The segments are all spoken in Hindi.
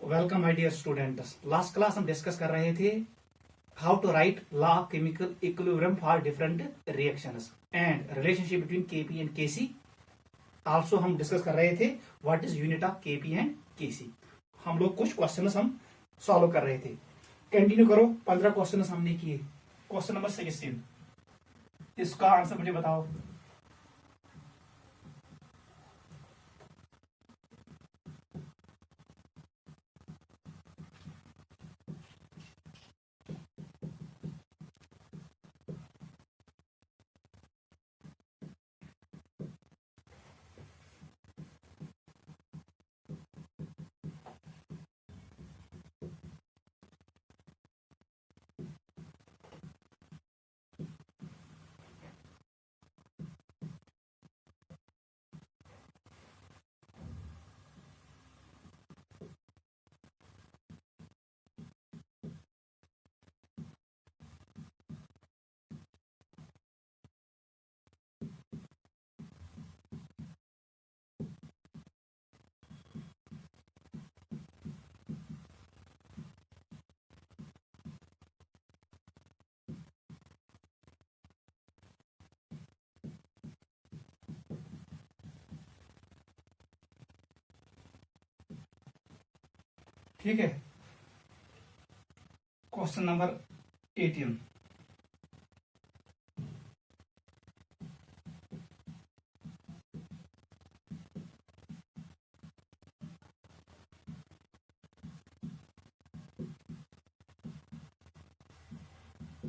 Welcome my dear students. Last class हम डिस्कस कर रहे थे how to write law of chemical equilibrium for different reactions and relationship between KP and KC. Also हम डिस्कस कर रहे थे what is unit of KP and KC. हम लोग कुछ क्वेश्चंस हम सॉल्व कर रहे थे। कंटिन्यू करो। 15 क्वेश्चंस हमने किए। क्वेश्चन नंबर 16, इसका आंसर मुझे बताओ। ठीक है, क्वेश्चन नंबर 18।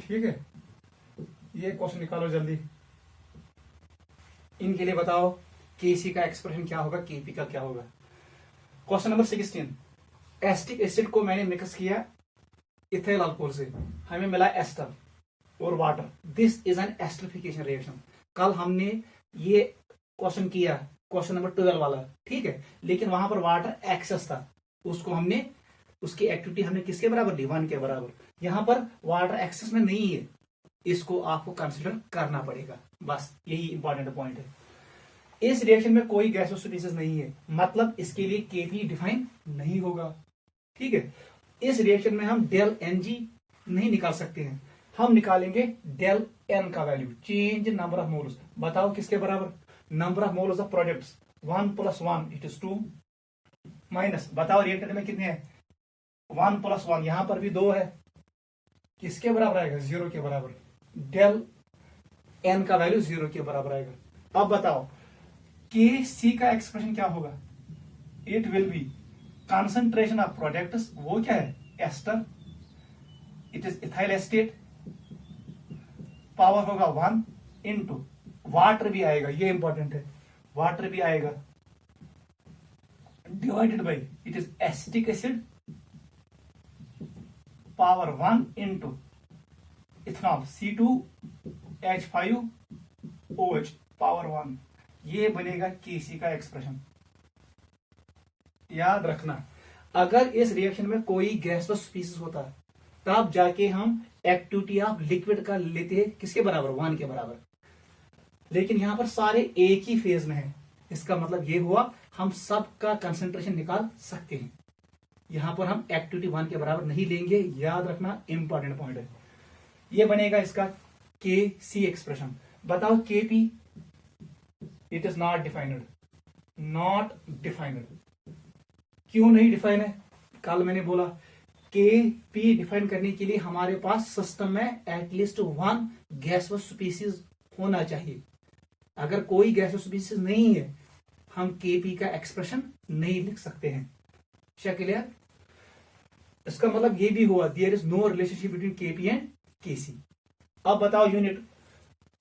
ठीक है, ये क्वेश्चन निकालो जल्दी। इनके लिए बताओ केसी का एक्सप्रेशन क्या होगा, केपी का क्या होगा। क्वेश्चन नंबर 16, एसिटिक एसिड को मैंने मिक्स किया इथाइल अल्कोहल से, हमें मिला एस्टर और water. This is an esterification reaction. कल हमने ये क्वेश्चन किया, क्वेश्चन नंबर 12 वाला, ठीक है, लेकिन वहां पर वाटर एक्सेस था, उसको हमने उसकी एक्टिविटी हमने किसके बराबर दी, 1 के बराबर। यहां पर वाटर एक्सेस में नहीं है, इसको आपको कंसिडर करना पड़ेगा। बस यही इंपॉर्टेंट पॉइंट है। इस रिएक्शन में कोई गैसों स्पीसीज नहीं है, मतलब इसके लिए केपी डिफाइन नहीं होगा। ठीक है, इस रिएक्शन में हम डेल एनजी नहीं निकाल सकते हैं, हम निकालेंगे डेल एन का value, change number of moles. बताओ किसके बराबर, number of moles of products 1 + 1 it is 2 minus, बताओ रिएक्टेंट में कितने हैं, 1 + 1, यहां पर भी 2 है, किसके बराबर आएगा, 0 के बराबर। डेल एन का वैल्यू 0 के बराबर आएगा। अब बताओ के सी का एक्सप्रेशन क्या होगा, it will be concentration of products, वो क्या है, ester, it is ethyl acetate, power होगा 1 इंटू वाटर भी आएगा, ये इंपॉर्टेंट है, वाटर भी आएगा, divided by it is acetic acid, power 1 into ethanol C2H5OH power 1। ये बनेगा केसी का एक्सप्रेशन। याद रखना, अगर इस रिएक्शन में कोई गैसोस स्पीसीज होता तब जाके हम एक्टिविटी ऑफ लिक्विड का लेते हैं किसके बराबर, 1 के बराबर, लेकिन यहां पर सारे एक ही फेज में है, इसका मतलब ये हुआ हम सबका कंसेंट्रेशन निकाल सकते हैं। यहां पर हम एक्टिविटी 1 के बराबर नहीं लेंगे, याद रखना, इंपॉर्टेंट पॉइंट है। ये बनेगा इसका के सी एक्सप्रेशन। बताओ के P, it is not defined, not defined. क्यों नहीं डिफाइन है, कल मैंने बोला के पी डिफाइन करने के लिए हमारे पास सिस्टम में एटलीस्ट 1 गैसोस स्पीसीज होना चाहिए। अगर कोई गैसोस स्पीसीज नहीं है, हम के पी का एक्सप्रेशन नहीं लिख सकते हैं। क्लियर? इसका मतलब ये भी हुआ there is no relationship between KP and KC. अब बताओ यूनिट,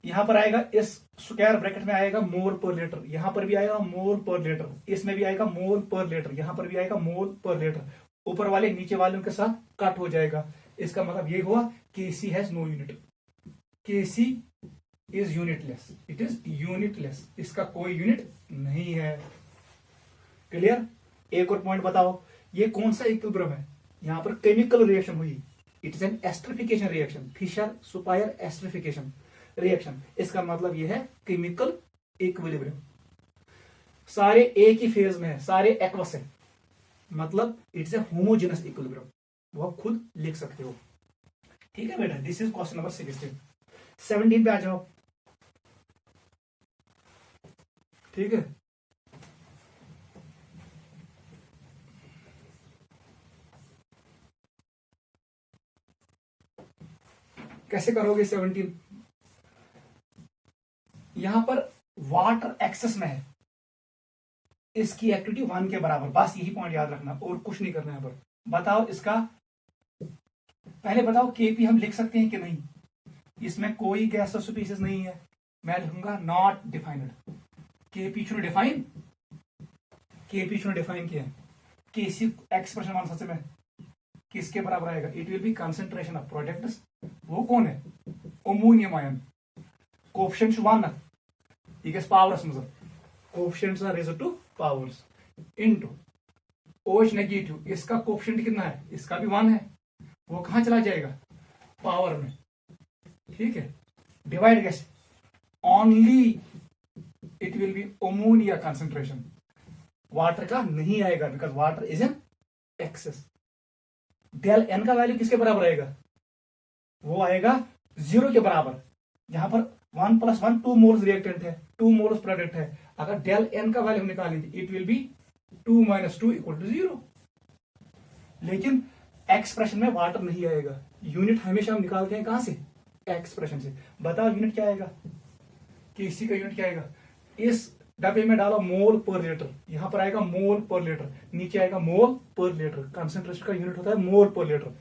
यहां पर आएगा इस स्क्वायर ब्रैकेट में आएगा मोल पर लीटर, यहां पर भी आएगा मोल पर लीटर, इसमें भी आएगा मोल पर लीटर, यहां पर भी आएगा मोल पर लीटर, ऊपर वाले नीचे वालों के साथ कट हो जाएगा। इसका मतलब ये हुआ KC has no unit, KC is unitless, it is unitless, इसका कोई यूनिट नहीं है। क्लियर? एक और पॉइंट बताओ, ये कौन सा इक्विलिब्रियम है, यहां पर केमिकल रिएक्शन हुई, it is an esterification reaction, Fischer Speier esterification reaction. इसका मतलब यह है केमिकल इक्विलिब्रियम, सारे एक ही फेज में है, सारे एक्वस है, मतलब इट्स ए होमोजेनस इक्विलिब्रियम, वो आप खुद लिख सकते हो। ठीक है बेटा, दिस इज क्वेश्चन नंबर 16। 17 पे आ जाओ। ठीक है, कैसे करोगे 17? यहां पर वाटर एक्सेस में है, इसकी एक्टिविटी 1 के बराबर, बस यही पॉइंट याद रखना और कुछ नहीं करना। यहां पर बताओ इसका, पहले बताओ केपी हम लिख सकते हैं कि नहीं? इसमें कोई गैस और स्पीसीज नहीं है, मैं लिखूंगा not defined. KP should define, KP should define किया है। केसी एक्सप्रेशन वन सबसे में किसके बराबर आएगा? It will B concentration of products, वो कौन है? Ammonium ion. कोएफिशिएंट 1 ये किस पावर्स में? Coefficients are raise to powers into OH negative, इसका कोएफिशिएंट कितना है? इसका भी 1 है, वो कहां चला जाएगा? पावर में। ठीक है, डिवाइड कैसे? Only it will be ammonia concentration, water का नहीं आएगा, because water is in excess. Del n का वैल्यू किसके बराबर आएगा? वो आएगा 0 के बराबर। यहां पर 1 + 1 2 मोल्स रिएक्टेंट है, 2 मोल्स प्रोडक्ट है। अगर डेल एन का वैल्यू निकालेंगे इट विल बी 2 - 2 = 0। लेकिन एक्सप्रेशन में वाटर नहीं आएगा। यूनिट हमेशा हम निकालते हैं कहां से? एक्सप्रेशन से। बताओ यूनिट क्या आएगा? केसी का यूनिट क्या आएगा? इस डब्बे में डालो मोल पर लीटर, यहां पर आएगा मोल पर लीटर, नीचे आएगा मोल पर लीटर। कंसंट्रेशन का यूनिट होता है मोल पर लीटर।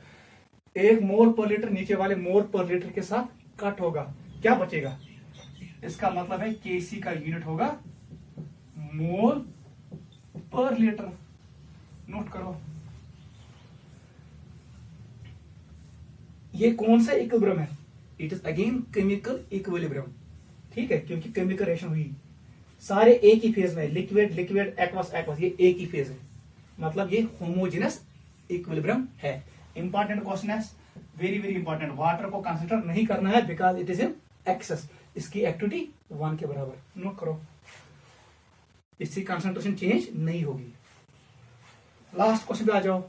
1 मोल पर लीटर नीचे वाले मोल पर लीटर के साथ कट होगा, क्या बचेगा? इसका मतलब है केसी का यूनिट होगा मोल पर लीटर। नोट करो, ये कौन सा इक्विलिब्रियम है? It is again chemical equilibrium. ठीक है, क्योंकि केमिकल रिएक्शन हुई, सारे एक ही फेज में, लिक्विड लिक्विड एक्वस एक्वस, ये एक ही फेज है, मतलब ये होमोजेनस इक्विलिब्रियम है। इंपॉर्टेंट क्वेश्चन है, वेरी वेरी इंपॉर्टेंट। वाटर को कंसिडर नहीं करना है because it is in access, इसकी एक्टिविटी 1 के बराबर। नोट करो, इसकी कंसंट्रेशन चेंज नहीं होगी। लास्ट क्वेश्चन पे आ जाओ।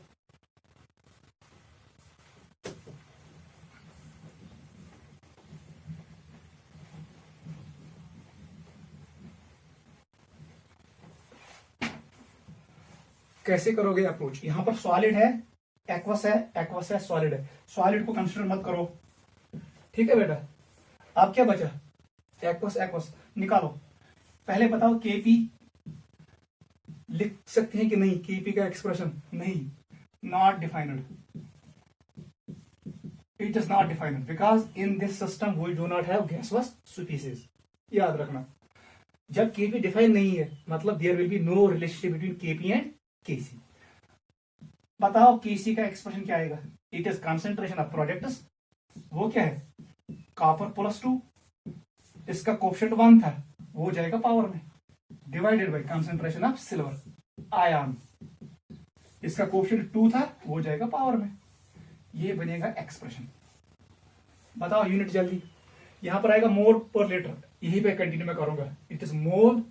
कैसे करोगे अप्रोच? यहां पर सॉलिड है, एक्वस है, एक्वस है, सॉलिड है। सॉलिड को कंसिडर मत करो। ठीक है बेटा, अब क्या बचा? एक्वस एक्वस निकालो। पहले बताओ केपी लिख सकते हैं कि नहीं? केपी का एक्सप्रेशन नहीं, not defined. It is not defined because in this system we do not have gaseous species. याद रखना, जब केपी डिफाइन नहीं है मतलब there will be no relationship between KP and KC. बताओ केसी का एक्सप्रेशन क्या आएगा? It is concentration of products, वो क्या है? कॉपर +2, इसका कोएफिशिएंट 1 था, वो जाएगा पावर में, divided by concentration of silver ion, इसका कोएफिशिएंट 2 था, वो जाएगा पावर में। ये बनेगा एक्सप्रेशन। बताओ यूनिट जल्दी। यहां पर आएगा मोल पर लीटर, यही पे कंटिन्यू मैं करूंगा। इट इज मोल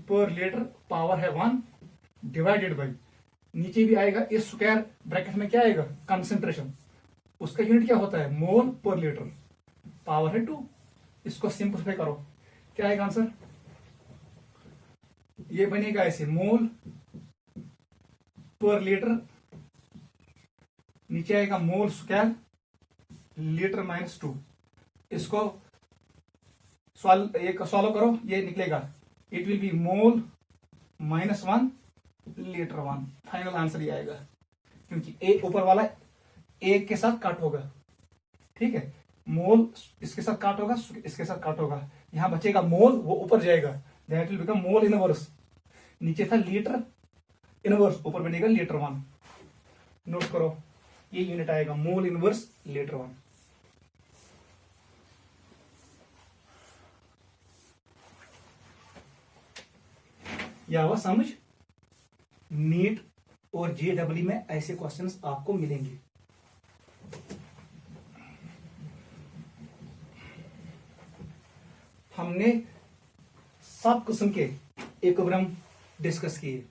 पर लीटर, पावर है 1, डिवाइडेड बाई, नीचे भी आएगा इस स्क्वायर ब्रैकेट में क्या आएगा? कंसेंट्रेशन, उसका यूनिट क्या होता है? मोल पर लीटर, पावर है 2। इसको सिंपलीफाई करो, क्या आएगा आंसर? ये बनेगा ऐसे, मोल पर लीटर, नीचे आएगा मोल स्क्वायर लीटर -2। इसको सॉल्व करो, ये निकलेगा it will B mole -1 litre 1। Final answer ये आएगा, क्योंकि एक ऊपर वाला एक के साथ काट होगा। ठीक है, मोल इसके साथ काट होगा, इसके साथ काट होगा, यहां बचेगा मोल, वो ऊपर जाएगा, that will become mole inverse. नीचे था लीटर इनवर्स, ऊपर बनेगा लीटर 1। नोट करो, ये यूनिट आएगा मोल इनवर्स लीटर 1। या हुआ समझ? नीट और JEE में ऐसे क्वेश्चंस आपको मिलेंगे। हमने सब किस्म के इक्विलिब्रियम डिस्कस किए।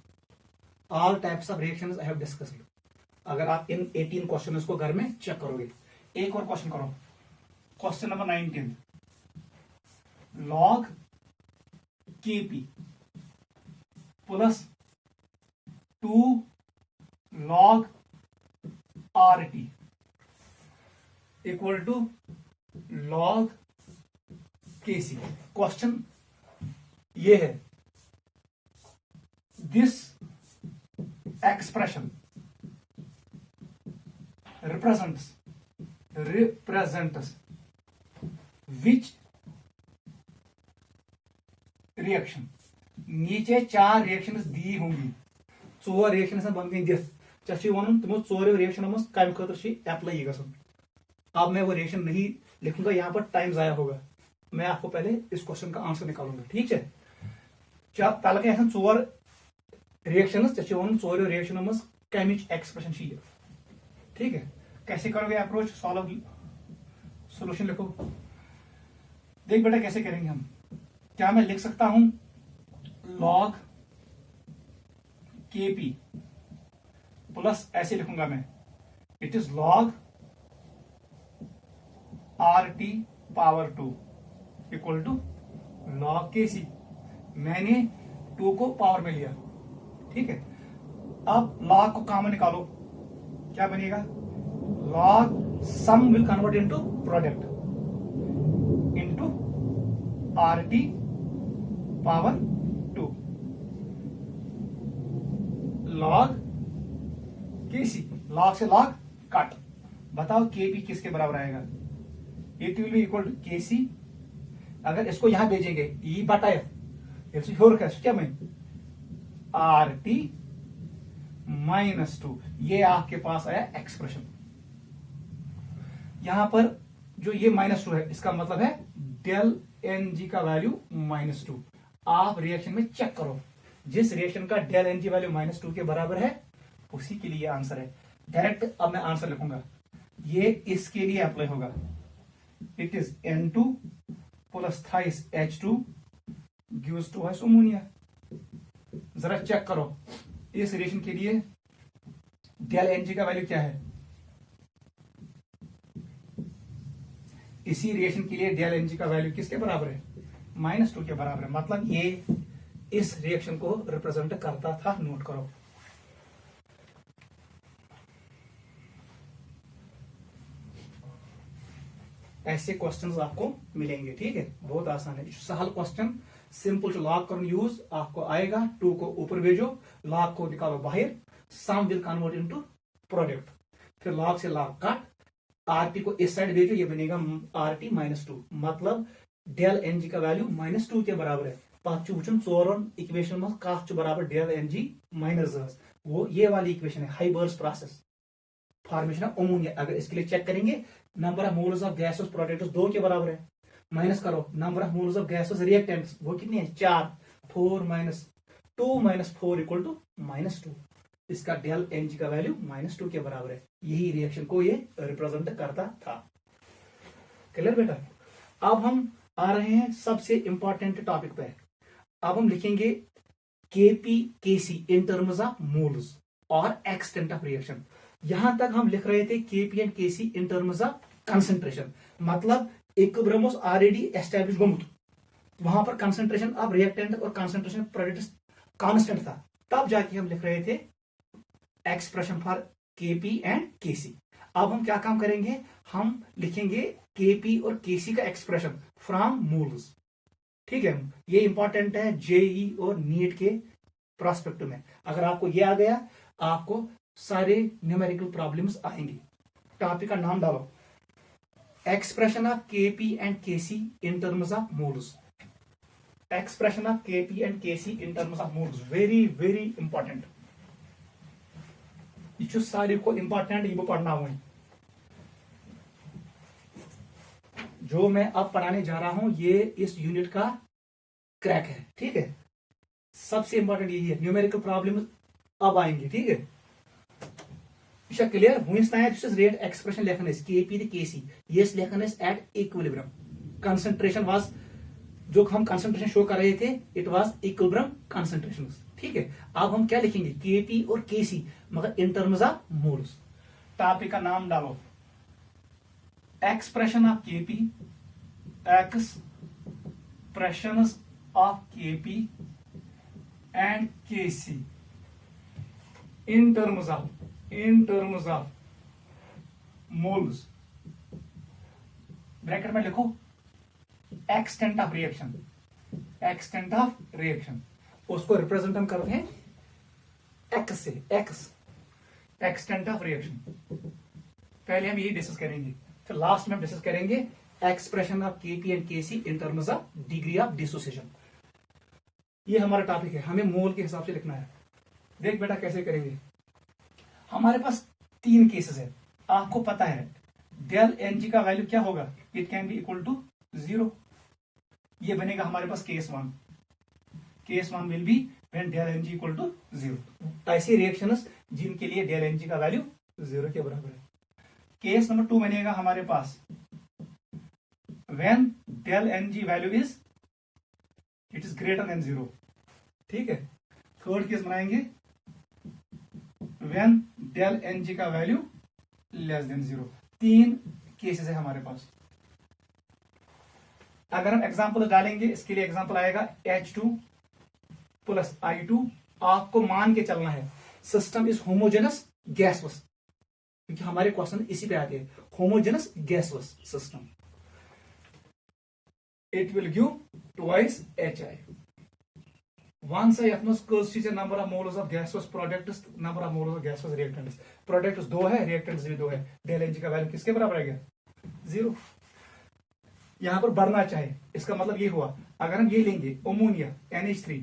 All types of reactions I have discussed. अगर आप इन 18 क्वेश्चंस को घर में चेक करोगे। एक और क्वेश्चन करो, question number 19, log Kp plus 2 log RT equal to log Kc। Question ये है, this expression represents which reaction. नीचे 4 रिएक्शंस दी होंगी, 4 रिएक्शंस बन गई दिस वन तमो 4 रिएक्शन मज कम खतर एप्लाई गसन। अब मैं वो रिएक्शन नहीं लिखूंगा, यहां पर टाइम जाया होगा। मैं आपको पहले इस क्वेश्चन का आंसर निकालूंगा, ठीक है। तल गए 4 रिएक्शंस वन 4 रिएक्शन मज कमिच एक्सप्रेशन, ठीक है। कैसे करोगे अप्रोच, सॉल्व सॉल्यूशन लिखो। देख बेटा कैसे करेंगे हम। क्या मैं लिख सकता हूं log Kp प्लस, ऐसे लिखूंगा मैं, it is log RT power 2 equal to log Kc। मैंने 2 को पावर में लिया, ठीक है। अब log को कॉमन निकालो, क्या बनेगा, log sum will convert into product into RT power 2 log Kc। log से log कट, बताओ Kp किसके बराबर आएगा, it will be equal to Kc। अगर इसको यहां भेजेंगे E बटा F, क्या मैं RT -2, ये आपके पास आया एक्सप्रेशन। यहां पर जो ये -2 है, इसका मतलब है डेल Ng का वैल्यू -2। आप रिएक्शन में चेक करो, जिस रिएक्शन का डेल Ng वैल्यू -2 के बराबर है उसी के लिए आंसर है। डायरेक्ट अब मैं आंसर लिखूंगा, ये इसके लिए अप्लाई होगा। It is N2 plus thrice H2 gives to us ammonia. जरा चेक करो, इस रिएक्शन के लिए डेल Ng का वैल्यू क्या है, इसी रिएक्शन के लिए डेल Ng का वैल्यू किसके बराबर है, -2 के बराबर है। मतलब ये इस रिएक्शन को रिप्रेजेंट करता था, नोट करो। ऐसे क्वेश्चंस आपको मिलेंगे, ठीक है। बहुत आसान है, सहल क्वेश्चन, सिंपल लॉग कर यूज आपको आएगा। 2 को ऊपर भेजो, लॉग को निकालो बाहर, सम विल कन्वर्ट इनटू प्रोडक्ट, फिर लॉग से लॉग कट, आरटी को इस साइड भेजो, ये बनेगा RT -2। मतलब डेल Ng का वैल्यू -2 के बराबर है। पू वो 4 इक्वेशन में कत बराबर डेल Ng -2, वो ये वाली इक्वेशन है, हाइबर्स प्रोसेस फॉर्मेशन ऑफ अमोनिया। अगर इसके लिए चेक करेंगे, number of moles of gases products 2 के बराबर है। माइनस करो number of moles of gases reactants, वो कितनी है 4, 4 - 2 - 4 इक्वल टू -2। इसका डेल Ng का वैल्यू -2 के बराबर है। यही रिएक्शन को ये रिप्रेजेंट करता था। क्लियर बेटा। अब हम आ रहे हैं सबसे इंपॉर्टेंट टॉपिक पे। अब हम लिखेंगे Kp Kc in terms of moles और एक्सटेंट ऑफ रिएक्शन। यहां तक हम लिख रहे थे Kp and Kc in terms of concentration, मतलब इक्विलिब्रियम ऑलरेडी एस्टैब्लिश गोमुत, वहां पर कंसंट्रेशन ऑफ रिएक्टेंट और कंसंट्रेशन प्रोडक्ट्स कांस्टेंट था। तब जाके हम लिख रहे थे expression for Kp and Kc। अब हम क्या काम करेंगे, हम लिखेंगे Kp और Kc का एक्सप्रेशन फ्रॉम मोल्स, ठीक है। ये इंपॉर्टेंट है जेई और नीट के प्रोस्पेक्ट में। अगर आपको ये आ गया, आपको सारे न्यूमेरिकल प्रॉब्लम्स आएंगे। टॉपिक का नाम डालो, expression of Kp and Kc in terms of moles. Expression of Kp and Kc in terms of moles, very very important. ये सारी को इंपॉर्टेंट ये पढ़ना हुआ, जो मैं अब पढ़ाने जा रहा हूं ये इस यूनिट का क्रैक है, ठीक है। सबसे इंपॉर्टेंट यही है, न्यूमेरिकल प्रॉब्लम अब आएंगे, ठीक है। क्लियर रेट एक्सप्रेशन लेखन Kp to Kc, ये लेखन एट इक्विलिब्रियम। कंसंट्रेशन वाज, जो हम कंसंट्रेशन शो कर रहे थे, इट वाज इक्विलिब्रियम कंसंट्रेशन, ठीक है, अब हम क्या लिखेंगे, केपी और केसी, मगर in terms of moles. Topic का नाम डालो, expression of Kp, expressions of KP and KC in terms of moles. Bracket में लिखो extent of reaction, extent of reaction, उसको रिप्रेजेंट हम करते हैं एक्स से, एक्स, एक्सटेंट ऑफ रिएक्शन। पहले हम यही डिस्कस करेंगे, फिर लास्ट में हम डिस्कस करेंगे expression of KP and KC in terms of degree of dissociation. ये हमारा टॉपिक है, हमें मोल के हिसाब से लिखना है। देख बेटा कैसे करेंगे, हमारे पास 3 केसेस है, आपको पता है डेल एन जी का वैल्यू क्या होगा, it can be equal to 0। ये बनेगा हमारे पास case 1, case 1 will be when del n g equal to 0। ऐसे रिएक्शंस जिनके लिए डेल एन जी का वैल्यू 0 के बराबर है। केस नंबर 2 बनेगा हमारे पास when del n g value is it is greater than 0, ठीक है। थर्ड केस बनाएंगे व्हेन डेल एन जी का वैल्यू लेस देन 0। 3 केसेस है हमारे पास। अगर हम एग्जांपल डालेंगे, इसके लिए एग्जांपल आएगा H2 प्लस I2। आपको मान के चलना है सिस्टम इज होमोजेनस गैसवस, क्योंकि हमारे क्वेश्चन इसी पे आते हैं, homogeneous gaseous system. It will give twice HI। Once यथ मज कस number of moles of gaseous products, number of moles of gaseous reactants. Products 2 है, रिएक्टेंट्स भी 2 है, डेल एन जी का वैल्यू किसके बराबर आएगा, 0। यहां पर बढ़ना चाहे, इसका मतलब ये हुआ, अगर हम ये लेंगे अमोनिया NH3,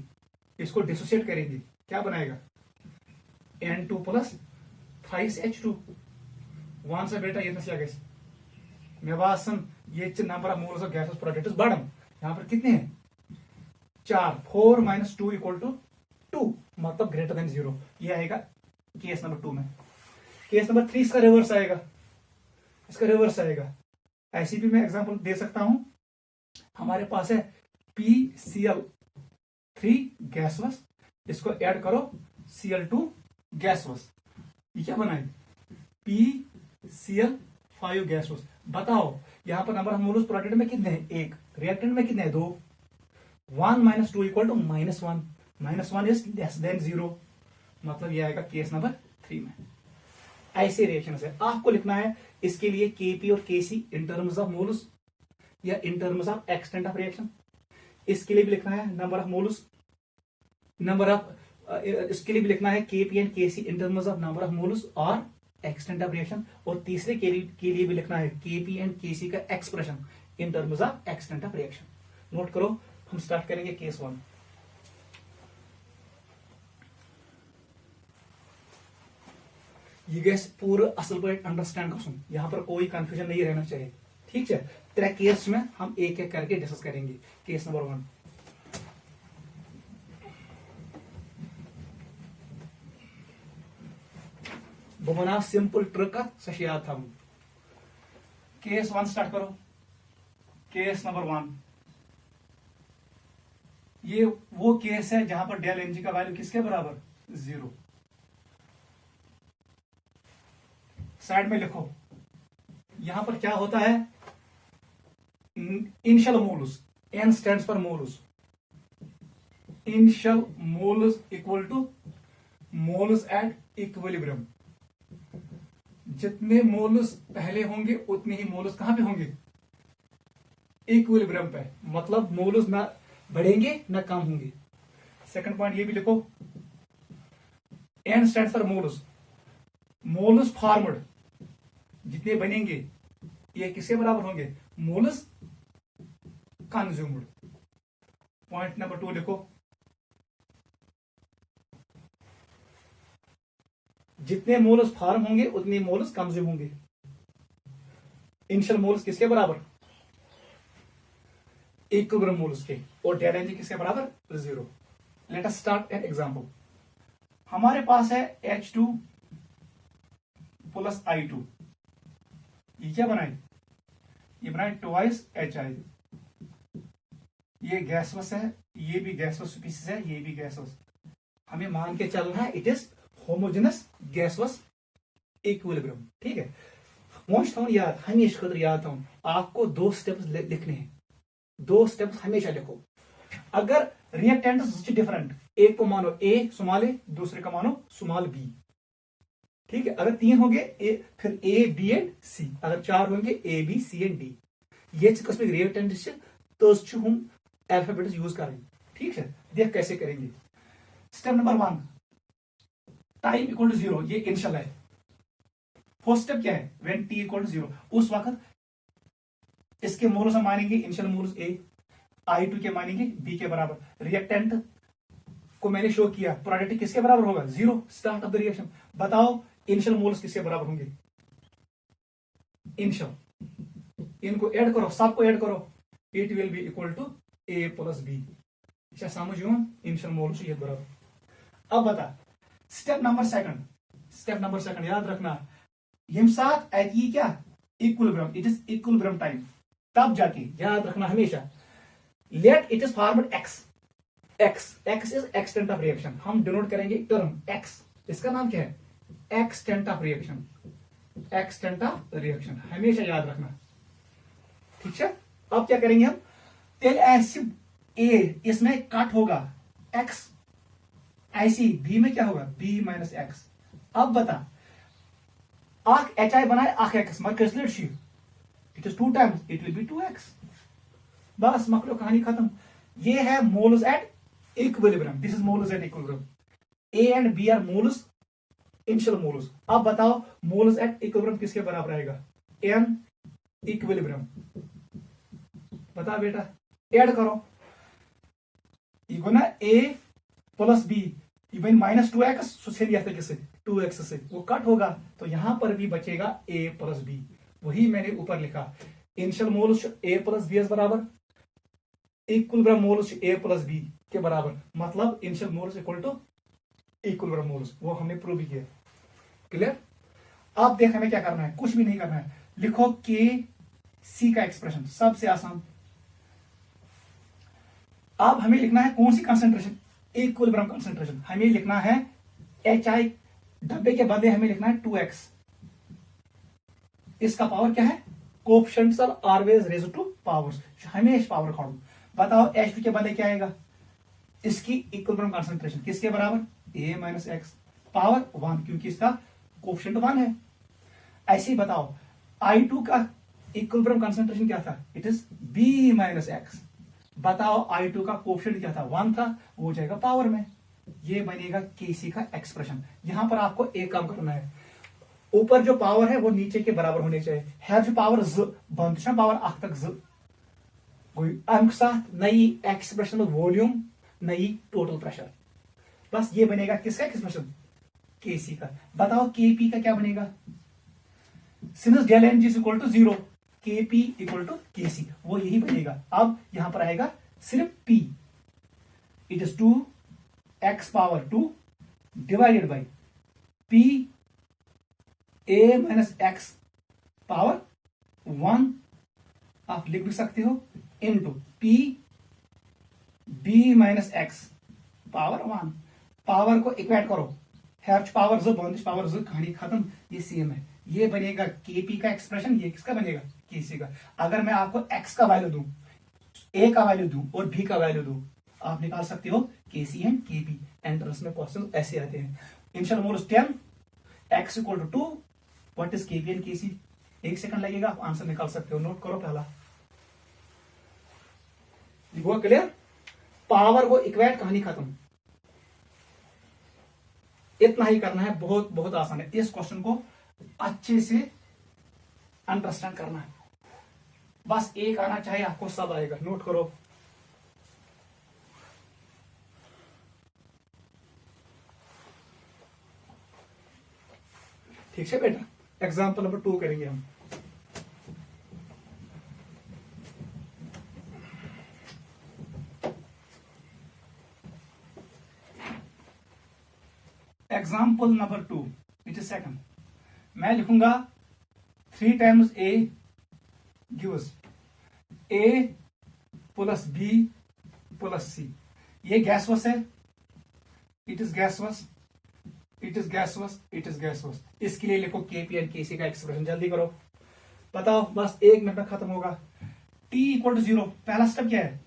इसको डिसोसिएट करेंगे, क्या बनाएगा N2 प्लस 5H2। वन से बेटा ये गैस मे बासन ये number of moles of gaseous products बढ़म, यहां पर कितने हैं 4, 4 माइनस 2 इक्वल टू 2, मतलब ग्रेटर देन 0। ये आएगा केस नंबर 2 में। केस नंबर 3 इसका रिवर्स आएगा, इसका रिवर्स आएगा। ऐसी भी मैं एग्जांपल दे सकता हूं, हमारे पास है PCl3 गैसवस, इसको ऐड करो Cl2 गैसवस, ये क्या बनाए PCl5 गैसवस। बताओ यहां पर नंबर ऑफ मोल्स प्रोडक्ट में कितने हैं, 1, रिएक्टेंट में कितने हैं, 2। 1 minus 2 equal to -1, -1 is less than 0, मतलब ये आएगा केस नंबर 3 में। ऐसे रिएक्शन है, आपको लिखना है इसके लिए केपी और Kc in terms of moles या in terms of extent of reaction. इसके लिए भी लिखना है number of moles, number of, इसके लिए भी लिखना है Kp and KC in terms of number of moles और एक्सटेंट ऑफ रिएक्शन। और तीसरे के लिए भी लिखना है केपी एंड केसी का expression in terms of extent of reaction. Note करो, हम स्टार्ट करेंगे केस 1। ये गैस पूरा असल पे अंडरस्टैंड कर सुन, यहां पर कोई कंफ्यूजन नहीं रहना चाहिए, ठीक है। 3 केस में हम एक एक करके डिस्कस करेंगे। केस नंबर 1, बना सिंपल ट्रिक सह याद था। केस 1 स्टार्ट करो। केस नंबर 1, ये वो केस है जहां पर डेल एनजी का वैल्यू किसके बराबर, 0। साइड में लिखो, यहां पर क्या होता है, initial moles, n stands for moles, initial moles equal to moles at equilibrium. जितने मोल्स पहले होंगे उतने ही मोल्स कहां पे होंगे, इक्विलिब्रियम पे, मतलब मोल्स ना बढ़ेंगे ना कम होंगे। सेकंड पॉइंट ये भी लिखो, n stands for moles, moles formed जितने बनेंगे ये किसके बराबर होंगे, मोल्स कंज्यूम्ड। पॉइंट नंबर 2 लिखो, जितने मोल्स फॉर्म होंगे उतने मोल्स कंज्यूम होंगे। इनिशियल मोल्स किसके बराबर, इक्विलिब्रियम मोल्स के, और डेल एनर्जी किसके बराबर, 0। Let us start an example. हमारे पास है H2 प्लस I2, ये क्या बनाए, ये बनाए ट्वाइस HI। ये गैसवस है, ये भी गैसवस स्पीसीज है, ये भी गैसवस। हमें मान के चलना है इट इज होमोजेनस गैसवस इक्विलिब्रियम। ठीक है, वो याद, हमेशा खतर याद थो, आपको 2 स्टेप्स लिखने हैं, 2 स्टेप्स हमेशा लिखो। अगर रिएक्टेंट्स डिफरेंट, एक को मानो ए स्मॉल ए, दूसरे का मानो स्मॉल बी। ठीक है, अगर 3 होंगे फिर ए बी एंड सी, अगर 4 होंगे A B C and D. ये कस्मिक रिएक्टेंट तो हम अल्फाबेट्स यूज करेंगे। ठीक है, देख कैसे करेंगे। Step number 1, time equal to 0, ये इनिशियल है। फर्स्ट स्टेप क्या है, व्हेन टी इक्वल टू 0, उस वक्त इसके मोल्स हम मानेंगे इनिशियल मोल्स ए, I2 के मानेंगे बी के बराबर। रिएक्टेंट को मैंने शो किया, प्रोडक्ट किसके बराबर होगा, 0। स्टार्ट ऑफ द रिएक्शन, बताओ इनिशियल मोल्स किसके बराबर होंगे, इनिशियल। इनको ऐड करो, सबको ऐड करो, it will be equal to A plus B. समझ इनिशियल मोल्स ये बराबर। अब बता स्टेप नंबर सेकंड याद रखना, यम साथ आती क्या, equilibrium, it is equilibrium time. तब जाके याद रखना हमेशा, let it is forward x is extent of reaction. हम डिनोट करेंगे टर्म एक्स, इसका नाम क्या है, extent of reaction, extent of reaction, हमेशा याद रखना। ठीक है, अब क्या करेंगे हम, तेल ऐसे ए इसमें कट होगा एक्स, ऐसी बी में क्या होगा, बी माइनस एक्स। अब बता, आख एच आई बनाए आख एक्स मगर it is 2 times, it will be 2x। बस मकलो कहानी खत्म। ये है moles at equilibrium, this is moles at equilibrium. A and B are moles, initial moles. अब बताओ मोल्स एट इक्विलिब्रियम किसके बराबर आएगा, एन इक्विलिब्रियम। बता बेटा, ऐड करो, ये ना a plus b, even minus 2x किससे, 2x से, वो कट होगा तो यहां पर भी बचेगा a प्लस बी। वही मैंने ऊपर लिखा, initial moles a plus b बराबर, equilibrium moles a plus b के बराबर, मतलब initial moles equal to equilibrium moles. वो हमने प्रूव भी किया। क्लियर। अब देख हमें क्या करना है, कुछ भी नहीं करना है, लिखो के सी का एक्सप्रेशन, सबसे आसान। अब हमें लिखना है कौन सी कंसंट्रेशन, इक्विलिब्रियम कंसंट्रेशन। हमें लिखना है HI, डब्बे के बदले हमें लिखना है 2x। इसका पावर क्या है, coefficients are always raised to powers, हमेशा पावर खाओ। बताओ H2 के बदले क्या आएगा, इसकी इक्विलिब्रियम कंसंट्रेशन किसके बराबर, a माइनस एक्स, पावर 1, क्योंकि इसका कोएफिशिएंट 1 है। ऐसे ही बताओ I2 का इक्विलिब्रियम कंसंट्रेशन क्या था, it is b minus x. बताओ I2 का कोएफिशिएंट क्या था, 1 था, वो हो जाएगा पावर में। ये बनेगा केसी का एक्सप्रेशन। यहां पर आपको एक काम करना है, ऊपर जो पावर है वो नीचे के बराबर होने चाहिए। है जो पावर ज बंद पावर अख तक ज, अम साथ नई एक्सप्रेशन वॉल्यूम, नई टोटल प्रेशर। बस ये बनेगा किसका एक्सप्रेशन, केसी का। बताओ केपी का क्या बनेगा, since del n g equal to 0, KP equal to KC, वो यही बनेगा। अब यहां पर आएगा सिर्फ p, it is 2x power 2 divided by p a minus x power 1, आप लिख भी सकते हो, into p b minus x power 1। Power को इक्वेट करो, हैच पावर जो बंदिश पावर जो, कहानी खत्म, ये सेम है। ये बनेगा केपी का एक्सप्रेशन, ये किसका बनेगा, केसी का। अगर मैं आपको एक्स का वैल्यू दूं, ए का वैल्यू दूं और बी का वैल्यू दूं, आप निकाल सकते हो केसी एंड केपी। एंट्रेंस में क्वेश्चन ऐसे आते हैं। Initial moles 10, x equal to 2, what is Kp and Kc. 1 second लगेगा, आप आंसर निकाल सकते हो। नोट करो पहला, हुआ क्लियर। पावर को इक्वेट, कहानी खत्म। इतना ही करना है, बहुत बहुत आसान है। इस क्वेश्चन को अच्छे से अंडरस्टैंड करना है, बस एक आना चाहिए, आपको सब आएगा। नोट करो, ठीक है बेटा। एग्जाम्पल नंबर 2 करेंगे हम। Example number 2, it is second. मैं लिखूंगा 3 times A gives a plus b plus c. ये गैसवस है, it is gaseous, it is gaseous, it is gaseous. इसके लिए लिखो केपी एंड केसी का एक्सप्रेशन, जल्दी करो, बताओ, बस 1 मिनट में खत्म होगा। T इक्वल टू 0, पहला स्टेप क्या है,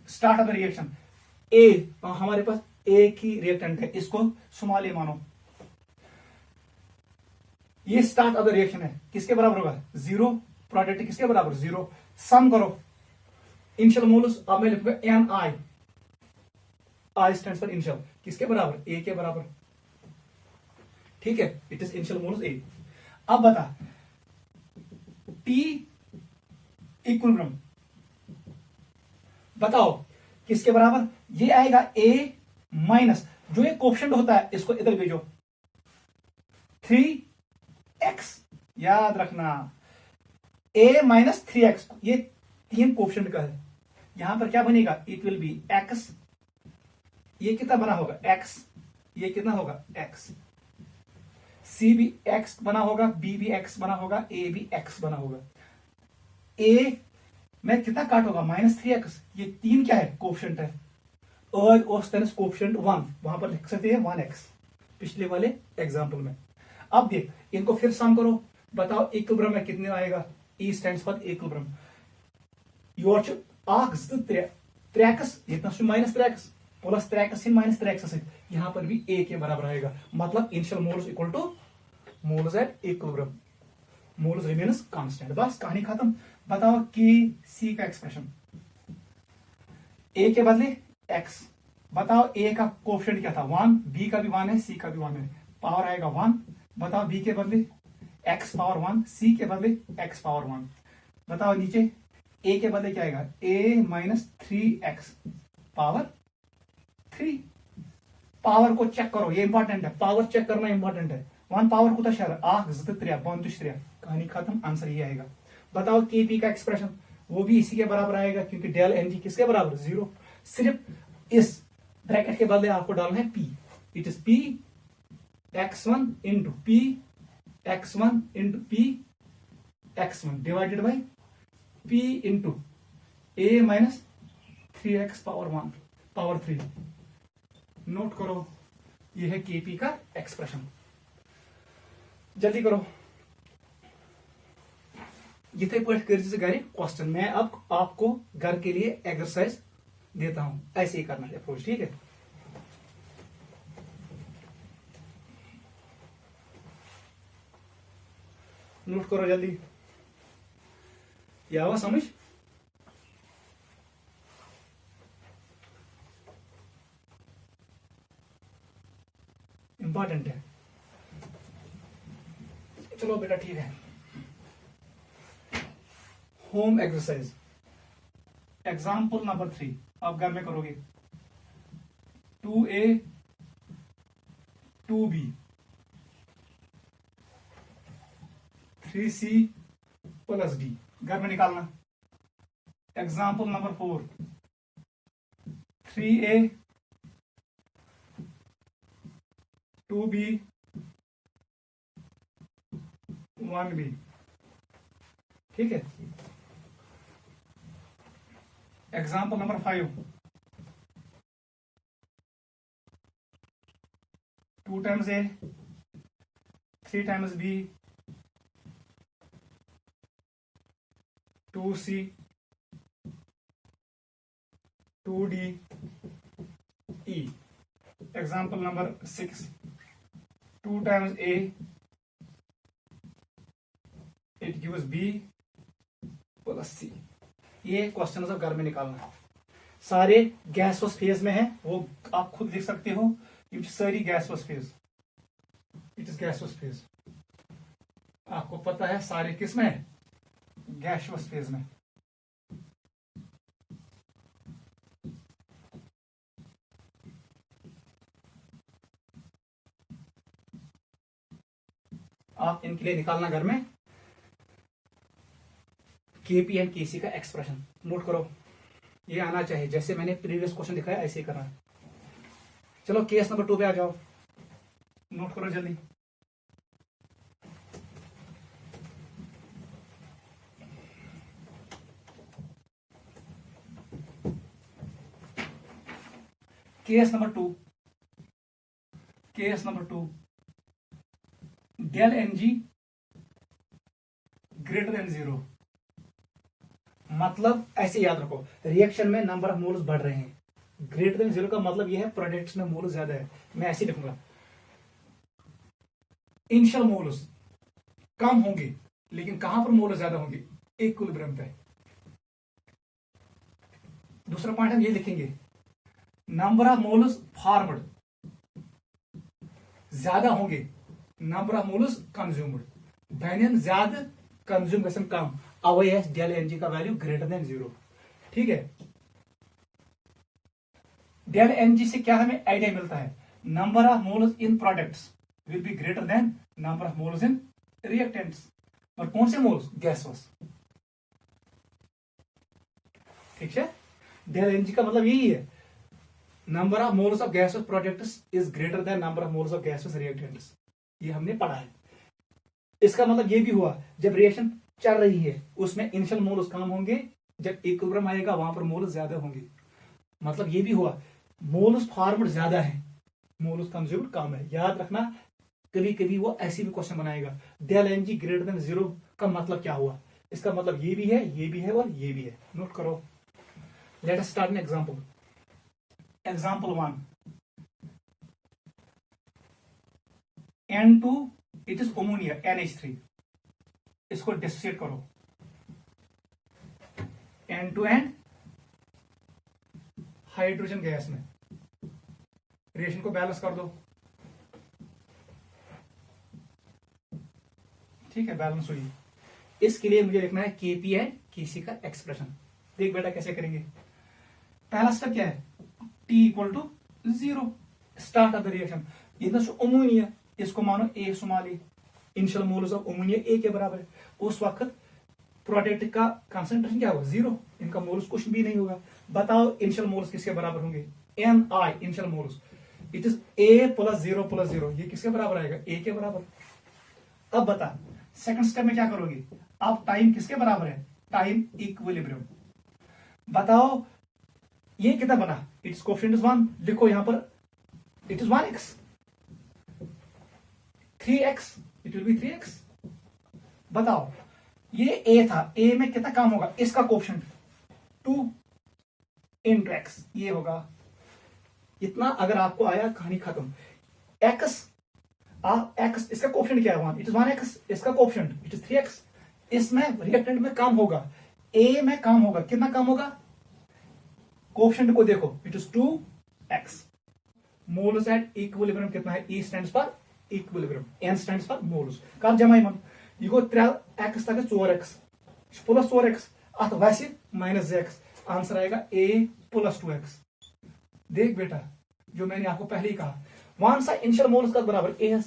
स्टार्ट ऑफ द रिएक्शन। ए, हमारे पास एक ही रिएक्टेंट है, इसको स्मॉल ए मानो। ये स्टार्ट ऑफ द रिएक्शन है, किसके बराबर होगा 0, प्रोडक्ट किसके बराबर 0। सम करो, इनिशियल मोलस, अब मैं लिखूंगा n i, i stands for initial, किसके बराबर ए के बराबर, ठीक है, it is initial moles A. अब बता टी इक्विलिब्रियम, बताओ किसके बराबर, ये आएगा ए माइनस, जो ये कोएफिशिएंट होता है इसको इधर भेजो, 3x, याद रखना a माइनस 3x, ये 3 कोएफिशिएंट का है, यहां पर क्या बनेगा, इट विल बी x, ये कितना बना होगा x, ये कितना होगा x, c भी x बना होगा, b भी x बना होगा, a भी x बना होगा। a में कितना काट होगा -3x, ये 3 क्या है कोएफिशिएंट है, और कोएफिशिएंट 1, वहां पर लिख सकते हैं 1x पिछले वाले एग्जांपल में। अब देख इनको फिर सम करो, बताओ इक्विलिब्रियम में कितने आएगा, E stands for equilibrium, your 3x, इतना -3x plus 3x minus 3x, यहां पर भी a के बराबर आएगा, मतलब initial moles equal to moles at equilibrium, moles remains constant, बस कहानी खत्म। बताओ कि सी का एक्सप्रेशन, ए के बदले x, बताओ a का कोएफिशिएंट क्या था 1, b का भी 1 है, c का भी 1 है, पावर आएगा 1, बताओ b के बदले x पावर 1, c के बदले x पावर 1, बताओ नीचे a के बदले क्या आएगा a minus 3x power 3। Power को चेक करो, ये इंपॉर्टेंट है, पावर चेक करना इंपॉर्टेंट है। 1 पावर को शहर 3 3, कहानी खत्म, आंसर ये आएगा। बताओ केपी का एक्सप्रेशन, वो भी इसी के बराबर आएगा, क्योंकि डेल एन जी किसके बराबर 0, सिर्फ इस ब्रैकेट के बदले आपको डालना है p, it is p x1 into p x1 into p x1 divided by p into a minus 3x power 1 power 3। Note करो, ये है केपी का एक्सप्रेशन, जल्दी करो, इथे पे कर क्वेश्चन, मैं अब आपको घर के लिए एक्सरसाइज देता हूं, ऐसे ही करना है अप्रोच, ठीक है। नोट करो जल्दी, या हुआ समझ, इंपॉर्टेंट है। चलो बेटा ठीक है, होम एक्सरसाइज एग्जाम्पल नंबर 3, आप घर में करोगे 2a 2b 3c plus d, घर में निकालना। Example number 4 3a 2b 1b, ठीक है। Example number 5 2 times a 3 times b 2c 2d e। Example number 6 2 times a, it gives b plus c। ये क्वेश्चन सब घर में निकालना है, सारे गैसोस फेज में है, वो आप खुद लिख सकते हो, ये सारी गैसोस फेज, इट इज गैसोस फेज, आपको पता है सारे किस में है, गैसोस फेज में। आप इनके लिए निकालना घर में केपी एंड केसी का एक्सप्रेशन, नोट करो, ये आना चाहिए, जैसे मैंने प्रीवियस क्वेश्चन दिखाया ऐसे ही करना है। चलो केस नंबर 2 पे आ जाओ, नोट करो जल्दी। Case number 2, case number 2, del n g greater than 0। मतलब ऐसे याद रखो, रिएक्शन में नंबर ऑफ मोल्स बढ़ रहे हैं। ग्रेटर देन 0 का मतलब यह है प्रोडक्ट्स में मोल्स ज्यादा है। मैं ऐसे ही लिखूंगा, इनिशियल मोल्स कम होंगे, लेकिन कहां पर मोल्स ज्यादा होंगे? इक्विलिब्रियम पे। दूसरा पॉइंट हम ये लिखेंगे, नंबर ऑफ मोल्स फॉर्मड ज्यादा होंगे, नंबर ऑफ मोल्स कंज्यूम्ड बहन ज्यादा, कंज्यूम गसन कम। अवे है डेल एन जी का वैल्यू ग्रेटर देन 0। ठीक है, डेल एन जी से क्या हमें आइडिया मिलता है? Number of moles in products will be greater than number of moles in reactants. और कौन से मोल्स? गैसेस। ठीक है, डेल एन जी का मतलब यही है, number of moles of gases products is greater than number of moles of gases reactants. ये हमने पढ़ा है। इसका मतलब ये भी हुआ, जब रिएक्शन चल रही है उसमें इनिशियल मोल्स कम होंगे, जब इक्विलिब्रियम आएगा वहां पर मोल्स ज्यादा होंगे। मतलब ये भी हुआ, मोल्स फॉर्मड ज्यादा है, मोल्स कंज्यूम्ड कम है। याद रखना, कभी कभी वो ऐसी भी क्वेश्चन बनाएगा, del n g greater than 0 का मतलब क्या हुआ? इसका मतलब ये भी है, ये भी है और ये भी है। नोट करो। Let us start an example. Example 1, N2 it is ammonia NH3। इसको डिसोसिएट करो, N2 एंड हाइड्रोजन गैस में रिएक्शन को बैलेंस कर दो। ठीक है, बैलेंस हुई। इसके लिए मुझे लिखना है Kp एंड Kc का एक्सप्रेशन। देख बेटा कैसे करेंगे। पहला स्टेप क्या है? T equal to 0, start of the reaction. इधर से अमोनिया, इसको मानो A सुमाली, initial moles of ammonia A के बराबर है। उस वक्त प्रोडक्ट का कंसंट्रेशन क्या होगा? 0। इनका मोल्स कुछ भी नहीं होगा। बताओ इनिशियल मोल्स किसके बराबर होंगे? Ni initial moles, it is A plus 0 plus 0। ये किसके बराबर आएगा? A के बराबर। अब बता सेकंड स्टेप में क्या करोगे? अब टाइम किसके बराबर है? Time equilibrium. बताओ ये कितना बना? It's coefficient is 1। लिखो यहां पर, it is 1x, 3x, it will B 3x। बताओ ये a था, a में कितना काम होगा? इसका कोएफिशिएंट 2 इंटू x, ये होगा इतना। अगर आपको आया, कहानी खत्म। x x इसका कोएफिशिएंट क्या है? 1, इट इज 1x। इसका कोएफिशिएंट इट इज 3x। इसमें रिएक्टेंट में काम होगा, a में काम होगा। कितना काम होगा? कोएफिशिएंट को देखो, it is 2x। Moles at equilibrium कितना है? E stands for equilibrium, N stands for moles. कर जमा मन, यह गो 3x तक 4x प्लस 4x, अत वैसे माइनस x। आंसर आएगा A प्लस 2x। देख बेटा, जो मैंने आपको पहले ही कहा, वहां सा इनिशियल मोल्स का बराबर A,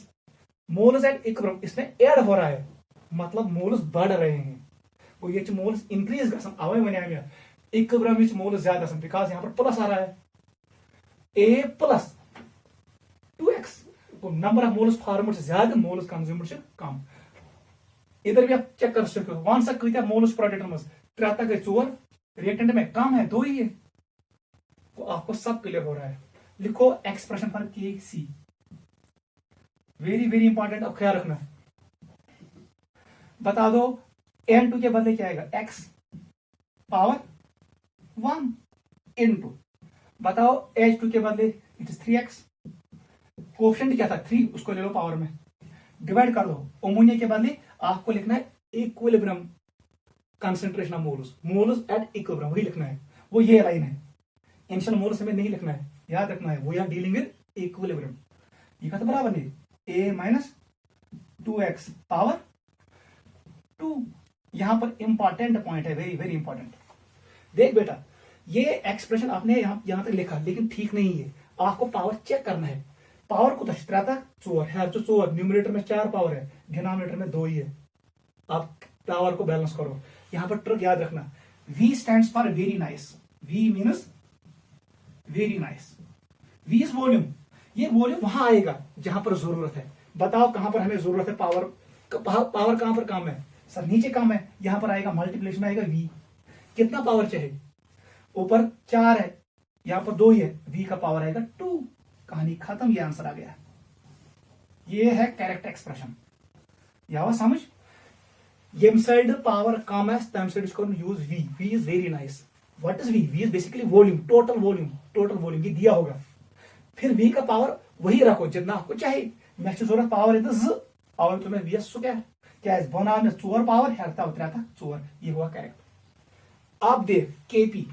मोल्स एट इक्विलिब्रियम इसमें ऐड हो रहा है, मतलब मोल्स बढ़ रहे हैं। वो ये मोल्स इंक्रीज गसन अवे वन इक्विलिब्रियम मोल्स ज्यादा सन, बिकॉज यहां पर प्लस आ रहा है। A plus 2x, number of moles formed से ज्यादा, मोल्स कंज्यूम्ड से कम। इधर भी आप चेक कर सकते हो, वन सा क्या मोल्स प्रोडक्ट में 3 तक 4, रिएक्टेंट में कम है 2 ही है। तो आपको सब क्लियर हो रहा है। लिखो expression for Kc, very very important. अब ख्याल रखना, बता दो N2 के बदले क्या आएगा? x पावर 1 इनटू, बताओ H2 के बदले इट इज 3x। कोएफिशिएंट क्या था? 3, उसको ले लो पावर में, डिवाइड कर दो। अमोनिया के बदले आपको लिखना है equilibrium concentration of moles, moles at equilibrium, वही लिखना है। वो ये लाइन है, इनिशियल मोल्स हमें नहीं लिखना है, याद रखना है। We are dealing with equilibrium. ये का तो बराबर नहीं, A माइनस 2x पावर 2। यहां पर इंपॉर्टेंट पॉइंट है, वेरी वेरी इंपॉर्टेंट। देख बेटा, ये एक्सप्रेशन आपने यहां तक लिखा, लेकिन ठीक नहीं है। आपको पावर चेक करना है। पावर को 4 है, तो 4 न्यूमरेटर में 4 पावर है, डिनोमिनेटर में 2 ही है। आप पावर को बैलेंस करो। यहां पर ट्रिक याद रखना, V stands for very nice. V means very nice. V is volume. ये वॉल्यूम वहां आएगा जहां पर जरूरत है। बताओ कहां पर हमें जरूरत है? पावर पावर कहां पर काम है? सर नीचे काम है, यहां पर आएगा मल्टीप्लिकेशन, आएगा V। कितना पावर चाहिए? ऊपर 4 है, यहां पर 2 ही है, V का पावर आएगा 2। कहानी खत्म, ये आंसर आ गया। ये है करेक्ट एक्सप्रेशन। यह समझ यम साइड पावर कम है तम side use V. V is very nice. What is V? V is basically volume, total volume. Total volume ये दिया होगा, फिर वी का पावर वही रखो जितना आपको चाहिए। मे जरूरत पावर पावर तो मैं वी सु क्या बना मे 4 पावर हेता 3 4। ये हुआ करेक्ट। आप देख केपी,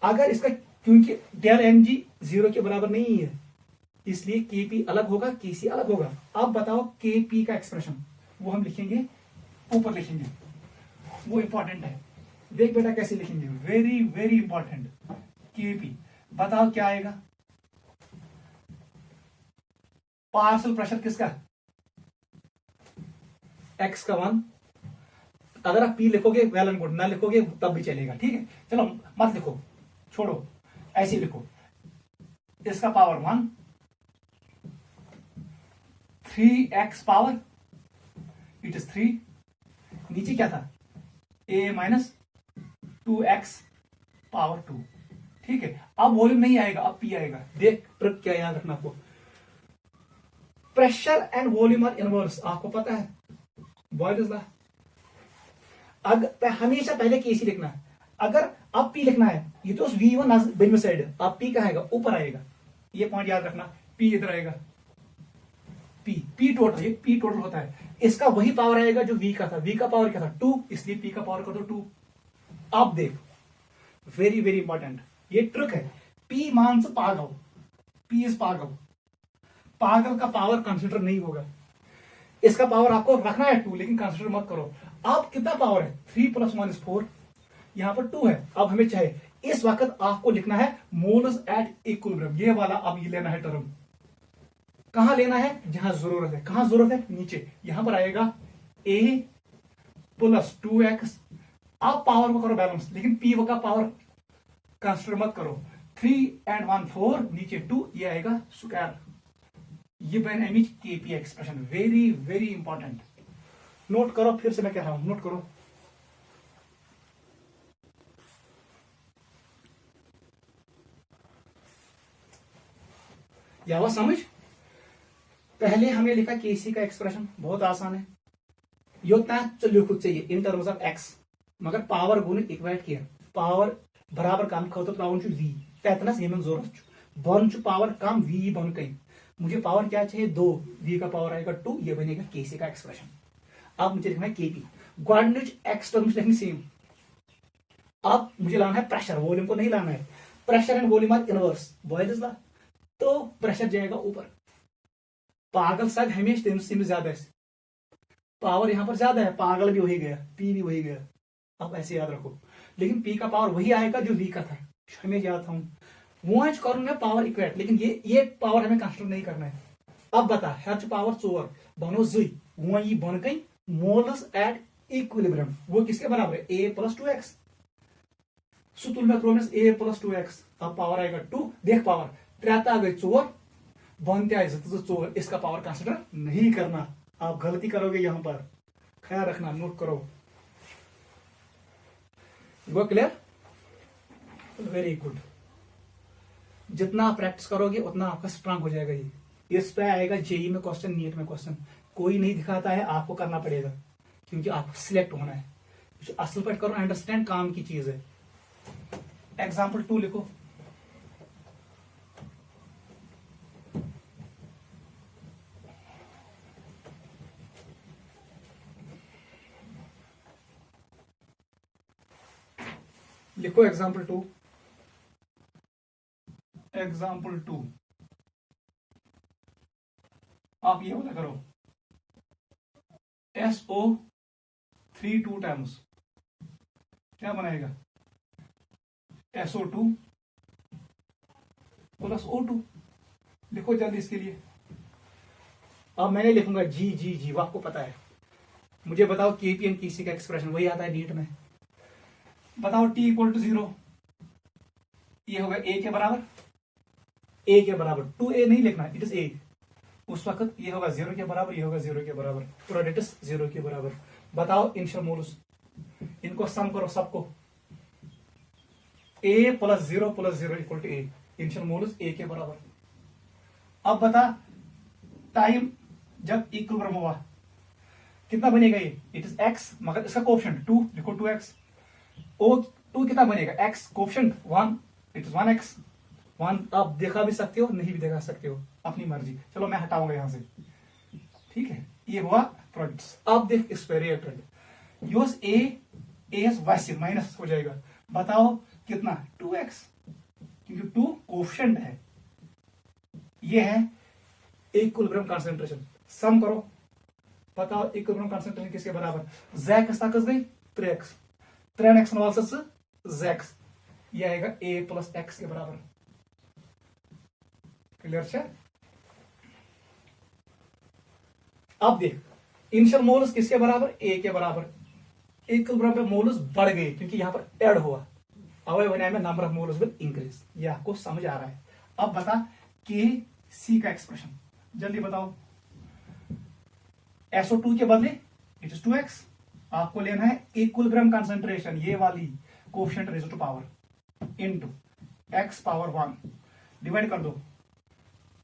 अगर इसका क्योंकि डेल एम जी 0 के बराबर नहीं है इसलिए केपी अलग होगा, केसी अलग होगा। अब बताओ केपी का एक्सप्रेशन, वो हम लिखेंगे ऊपर लिखेंगे, वो इंपॉर्टेंट है। देख बेटा कैसे लिखेंगे, वेरी वेरी इंपॉर्टेंट। केपी बताओ क्या आएगा? पार्शियल प्रेशर किसका? एक्स का 1। अगर आप पी लिखोगे वेल एंड गुड, ना लिखोगे तब भी चलेगा, ठीक है। चलो मत लिखो, छोड़ो, ऐसे लिखो। इसका power 1, 3x power it is 3। नीचे क्या था? a माइनस 2x पावर 2, ठीक है। अब वॉल्यूम नहीं आएगा, अब पी आएगा। देख ट्रिक क्या याद रखना आपको, pressure and volume are inverse. आपको पता है बॉयल्स लॉ। अगर हमेशा पहले केसी लिखना है, अगर अब पी लिखना है, ये तो V1 बिन साइड है, अब पी कहाँ आएगा? ऊपर आएगा। ये पॉइंट याद रखना, पी इधर आएगा। पी टोटल, ये पी टोटल होता है। इसका वही पावर आएगा जो वी का था। वी का पावर क्या था? 2, इसलिए पी का पावर कर दो 2। अब देख वेरी वेरी इंपॉर्टेंट, ये ट्रिक है। पी मान से पागल, पी इज पागल। पागल का पावर कंसिडर नहीं होगा। इसका पावर आपको रखना है 2, लेकिन कंसिडर मत करो। अब कितना पावर है? 3 + 1 = 4। यहां पर 2 है। अब हमें चाहिए इस वक्त आपको लिखना है मोल्स एट इक्विलिब्रियम। ये वाला अब ये लेना है टर्म। कहां लेना है? जहां जरूरत है। कहां जरूरत है? नीचे। यहां पर आएगा a + 2x। आप पावर को करो बैलेंस, लेकिन पी का पावर कंसिडर मत करो। 3 and 1 4, नीचे 2, ये आएगा स्क्वायर। ये बन image KP expression, very very important. Note करो, फिर से मैं कह रहा हूं, नोट करो। या वो समझ, पहले हमने लिखा केसी का एक्सप्रेशन, बहुत आसान है। योजना चलो खुद चाहिए इन टर्म्स ऑफ एक्स, मगर पावर गुण इक्वेट किया। पावर बराबर कम खो तो पावर वी तैतनस यमन जरूरत बन पावर कम वी बन कहीं। मुझे पावर क्या चाहिए? 2। वी का पावर आएगा 2, ये बनेगा केसी का एक्सप्रेशन। अब मुझे लिखना है केपी, ग्वाडनिच एक्स टर्म्स लिखनी सेम। अब मुझे लाना है प्रेशर, वॉल्यूम को नहीं लाना है। Pressure and volume are inverse, Boyle's law. तो प्रेशर जाएगा ऊपर। पागल सग हमेशा से ज्यादा है, पावर यहां पर ज्यादा है, पागल भी वही गया, पी भी वही गया। अब ऐसे याद रखो, लेकिन पी का पावर वही आएगा जो वी का था, हमें याद था। वो करूंगा पावर इक्वेट, लेकिन ये पावर हमें कंसिडर नहीं करना है। अब बता, हर पावर 4 बनो जुई, वो ये बन गई मोल्स एट इक्विलिब्रियम। वो किसके बराबर है? a + 2x। सुतुल में क्रोमिस a + 2x। अब पावर आएगा 2। देख पावर 3 आ गई 4, बनते आए 4। इसका पावर कंसिडर नहीं करना, आप गलती करोगे यहां पर, ख्याल रखना, नोट करो। वो क्लियर? Very good. जितना आप प्रैक्टिस करोगे उतना आपका स्ट्रांग हो जाएगा। ये इस पे आएगा जेई में क्वेश्चन, नीट में क्वेश्चन। कोई नहीं दिखाता है, आपको करना पड़ेगा, क्योंकि आपको सिलेक्ट होना है। असल पर करो, अंडरस्टैंड, काम की चीज है। एग्जाम्पल 2 लिखो। लिखो एग्जाम्पल 2। एग्जाम्पल 2 आप ये वाला करो, SO3 2 टाइम्स क्या बनाएगा? SO2 + O2। लिखो जल्दी इसके लिए। अब मैंने लिखूंगा जी जी जी, वो आपको पता है। मुझे बताओ केपी एंड केसी का एक्सप्रेशन, वही आता है नीट में। बताओ t = 0, ये होगा a के बराबर। a के बराबर 2a नहीं लिखना, इट इज a। उस वक्त ये होगा 0 के बराबर, ये होगा 0 के बराबर, पूरा इट इज 0 के बराबर। बताओ इनिशियल मोल्स, इनको सम करो सबको। a + 0 + 0 = a। Initial moles a के बराबर। अब बता टाइम जब इक्विलिब्रियम हुआ कितना बनेगा ये, इट इज एक्स, मगर इसका कोफिशिएंट 2, लिखो 2x। ओ 2 कितना बनेगा, x coefficient 1, it is 1x। 1 आप देखा भी सकते हो, नहीं भी देखा सकते हो, अपनी मर्जी। चलो मैं हटाऊंगा यहां से, ठीक है। ये हुआ प्रोडक्ट्स। अब देख इस पे रिएक्टेंट यूज ए वैसे माइनस हो जाएगा। बताओ कितना, 2x, क्योंकि 2 कोफिशिएंट है। ये है इक्विलिब्रियम कंसंट्रेशन। सम करो, बताओ इक्विलिब्रियम कंसंट्रेशन किसके बराबर, z कस गई 3x, 3x वर्सेस z, ये आएगा a प्लस x के बराबर। क्लियर है। अब देख इनिशियल मोल्स किसके बराबर, a के बराबर। इक्विलिब्रियम पे मोल्स बढ़ गए क्योंकि यहां पर ऐड हुआ, अवयव विनिमय में number of moles will increase. ये आपको समझ आ रहा है। अब बता के सी का एक्सप्रेशन, जल्दी बताओ। SO2 के बदले इट इज 2x। आपको लेना है इक्विलिब्रियम कंसंट्रेशन, ये वाली coefficient raise to power into x power 1 divide कर दो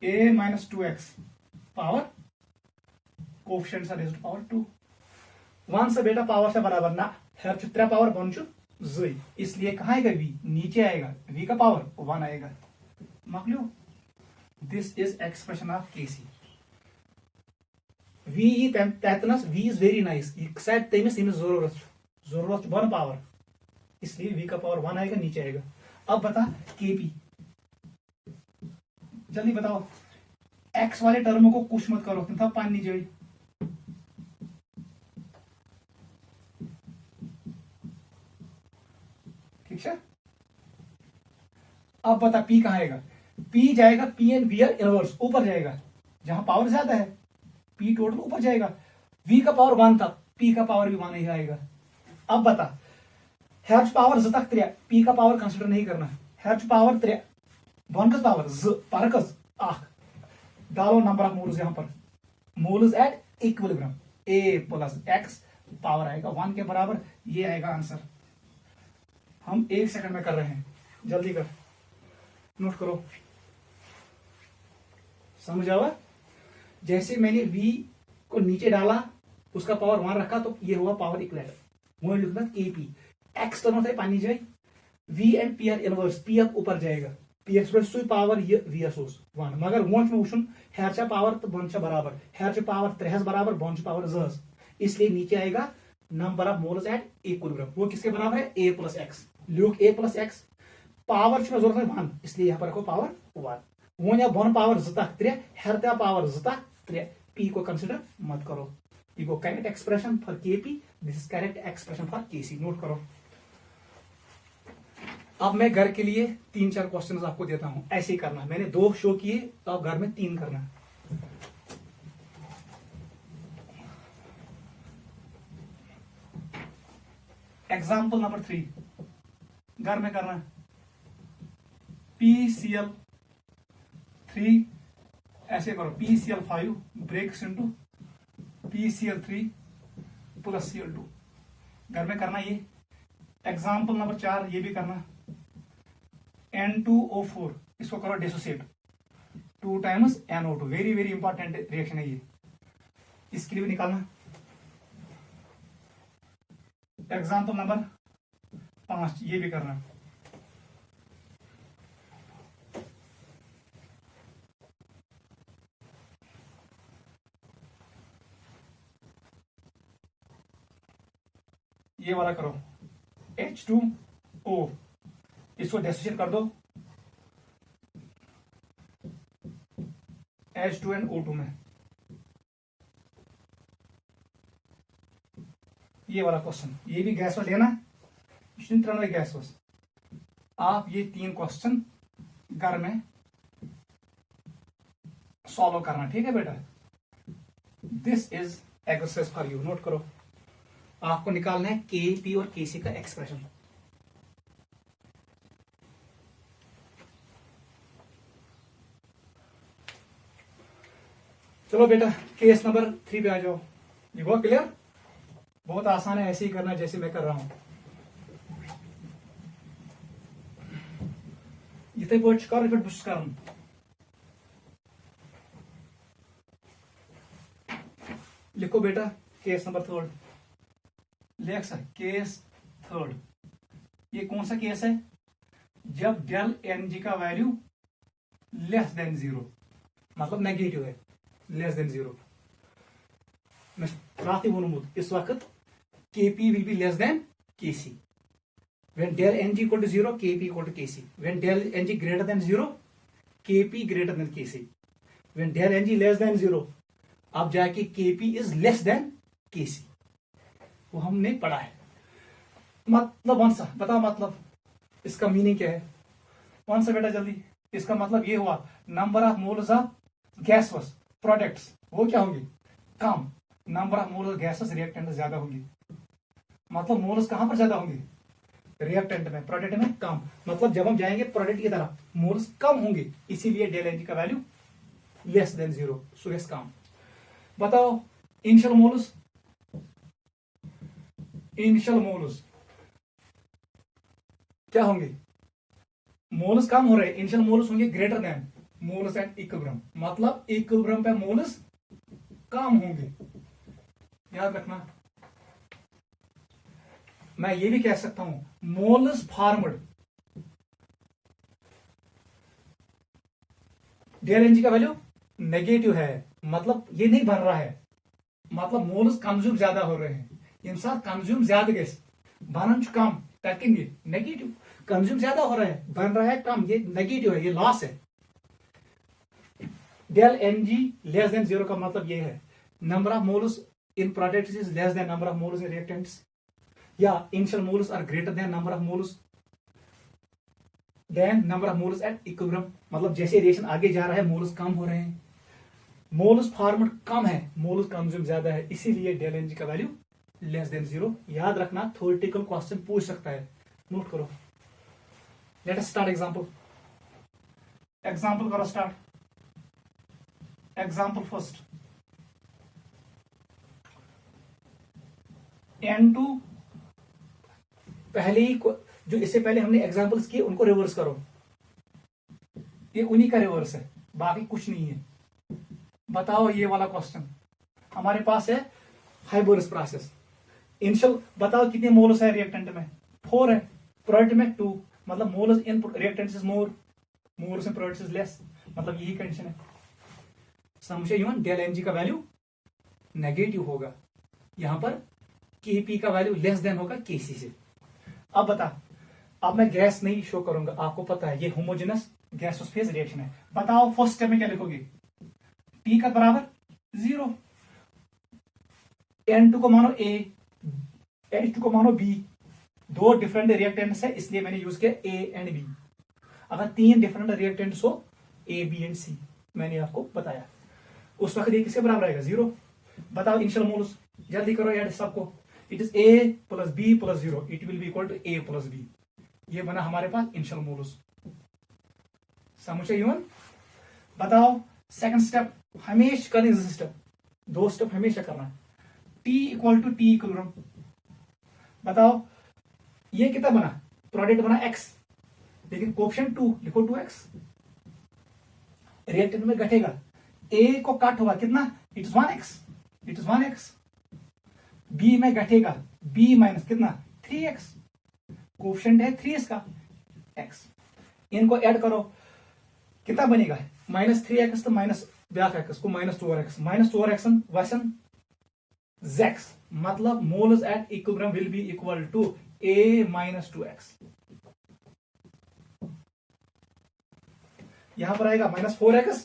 a minus 2x power coefficient raise to power 2। 1 से बेटा पावर से बराबर ना, हर 3 पावर बन चु जी, इसलिए कहां आएगा v, नीचे आएगा, v का पावर 1 आएगा। मकलियो, this is expression of KC. v तैतनस v इज वेरी नाइस, शायद तमिस इमिस जरूरत 1 पावर, इसलिए v का पावर 1 आएगा, नीचे आएगा। अब बता kp, जल्दी बताओ। x वाले टर्म को कुछ मत करो, तथा पानी जाए। ठीक है। अब बता p कहां आएगा, p जाएगा p एंड v इनवर्स, ऊपर जाएगा जहां पावर ज्यादा है, p टोटल ऊपर जाएगा। v का पावर 1 था, p का पावर भी 1 ही आएगा। अब बता हर्च पावर z तक 3, p का पावर कंसीडर नहीं करना, हर्च पावर 3 बोनकस पावर z पारकस आख डालो नंबर ऑफ मोल्स यहां पर, moles at equilibrium a plus x power आएगा 1 के बराबर। ये आएगा आंसर। हम 1 सेकंड में कर रहे हैं, जल्दी कर, नोट करो, समझ आवा। जैसे मैंने v को नीचे डाला, उसका पावर 1 रखा, तो ये हुआ पावर इक्वलेंट। वही लिखना kp, x तो होता है पानी जाए, v and p are inverse, p अब ऊपर जाएगा, p एक्सप्रेस सुई पावर ये v सोर्स 1, मगर वोंच में उछन हरचा पावर तो बोनचा बराबर, हरचा पावर 3 बराबर, बोनचा पावर 0, इसलिए नीचे आएगा number of moles at equilibrium. वो किसके बराबर है, a plus x। Look a plus x, power जरूरत है 1, इसलिए यहां पर रखो पावर 1। वो या बोन पावर 3, हर पावर 3, p को कंसिडर मत करो। ये को correct expression for kp, this is correct expression for kc, note करो। अब मैं घर के लिए 3-4 क्वेश्चंस आपको देता हूं, ऐसे ही करना। मैंने 2 शो किए, तो आप घर में 3 करना। एग्जाम्पल नंबर 3 घर में करना, PCl3 ऐसे करो, PCl5 breaks into PCl3 plus Cl2, घर में करना ये। एग्जाम्पल नंबर 4 ये भी करना, N2O4 इसको करो dissociate 2 times NO2, very very important reaction है ये, इसके लिए भी निकालना। एग्जाम्पल नंबर 5 ये भी करना। ये वाला करो, H2O इसको डिसोसिएट कर दो H2NO2 में। ये वाला क्वेश्चन, ये भी गैस वाला लेना, गैस वास। आप ये 3 क्वेश्चन घर में सॉल्व करना, ठीक है बेटा। This is exercise for you, note करो। आपको निकालना है kp और kc का एक्सप्रेशन। चलो बेटा केस नंबर 3 पे आ जाओ। ये बहुत क्लियर, बहुत आसान है, ऐसे ही करना जैसे मैं कर रहा हूं। इतने कर लिखो बेटा केस नंबर थर्ड, लेख सर केस थर्ड। ये कौन सा केस है? जब डेल एन जी का वैल्यू लेस देन जीरो, मतलब नेगेटिव है, लेस देन जीरो। मैं रात वोनमुत इस वक्त Kp will be less than Kc. When del Ng equal to 0, Kp equal to Kc. When del Ng greater than 0, Kp greater than Kc. When del Ng less than 0, अब जाके Kp is less than Kc. वो हमने पढ़ा है। मतलब कौन सा बताओ, मतलब इसका मीनिंग क्या है? कौन सा बेटा जल्दी? इसका मतलब ये हुआ number of moles of gases products वो क्या होंगे? कम। Number of moles gases reactant ज्यादा होंगे। मतलब मोल्स कहां पर ज्यादा होंगे? रिएक्टेंट में। प्रोडक्ट में कम। मतलब जब हम जाएंगे प्रोडक्ट की तरफ मोल्स कम होंगे, इसीलिए डेल एन जी का value less than zero, so less कम। बताओ इनिशियल मोल्स, इनिशियल मोल्स क्या होंगे? मोल्स कम हो रहे हैं, इनिशियल मोल्स होंगे greater than moles at equilibrium. मतलब इक्विलिब्रियम पे मोल्स कम होंगे, याद रखना। मैं ये भी कह सकता हूं moles formed del n g का वैल्यू नेगेटिव है, मतलब ये नहीं बन रहा है, मतलब मोल्स कंज्यूम ज्यादा हो रहे हैं। यम साथ कंज्यूम ज्यादा गैस बनन कम तकेंगे नेगेटिव, कंज्यूम ज्यादा हो रहा है बन रहा है कम, ये नेगेटिव है, ये लॉस है। Del n g less than zero का मतलब ये है number of moles in products is less than number of moles in reactants, या initial moles are greater than number of moles than number of moles at equilibrium. मतलब जैसे रिएक्शन आगे जा रहा है मोल्स कम हो रहे हैं, मोल्स फॉर्मड कम है, मोल्स कंज्यूम ज्यादा है, इसीलिए डेल एन जी का वैल्यू लेस देन जीरो। याद रखना, थ्योरेटिकल क्वेश्चन पूछ सकता है, नोट करो। Let us start example. Example करो स्टार्ट। एग्जांपल फर्स्ट, N2 पहले ही जो इससे पहले हमने एग्जांपल्स किए उनको रिवर्स करो, ये उन्हीं का रिवर्स है, बाकी कुछ नहीं है। बताओ ये वाला क्वेश्चन हमारे पास है हाइबोरस प्रोसेस। इनिशियल बताओ कितने मोल्स है रिएक्टेंट में? 4 है, प्रोडक्ट में 2, मतलब moles in reactant is more, moles in product is less, मतलब यही कंडीशन है। समझे इवन डेल एन जी का वैल्यू नेगेटिव होगा, यहां पर Kp का वैल्यू लेस देन होगा Kc से। अब बता, अब मैं गैस नहीं शो करूंगा, आपको पता है ये होमोजेनस गैसोस फेज रिएक्शन है। बताओ फर्स्ट स्टेप में क्या लिखोगे? T का बराबर 0, N2 को मानो A, H2 को मानो B। दो डिफरेंट रिएक्टेंट्स है इसलिए मैंने यूज किया A एंड B। अगर 3 डिफरेंट रिएक्टेंट्स हो A, B एंड C, मैंने आपको बताया, उस वक्त ये किसके बराबर आएगा? 0। बताओ इनिशियल मोल्स, जल्दी करो यार सबको। It is A plus B plus 0, it will be equal to A plus B। ये बना हमारे पास इनिशियल मोल्स। समझे इवन? बताओ सेकंड स्टेप, हमेशा करनी स्टेप, 2 स्टेप हमेशा करना। T equal to T equilibrium. बताओ ये कितना बना? प्रोडक्ट बना X, लेकिन कोएफिशिएंट 2 लिखो 2x। रिएक्टेंट में घटेगा, A को काट होगा कितना? It is 1x, it is 1x। B में घटेगा, B माइनस कितना? 3x, कोएफिशिएंट है 3 इसका x। इनको ऐड करो कितना बनेगा? -3x तो माइनस ब्याक x को -2x, -2x वसन z, मतलब moles at equilibrium will be equal to A minus 2x। यहां पर आएगा -4x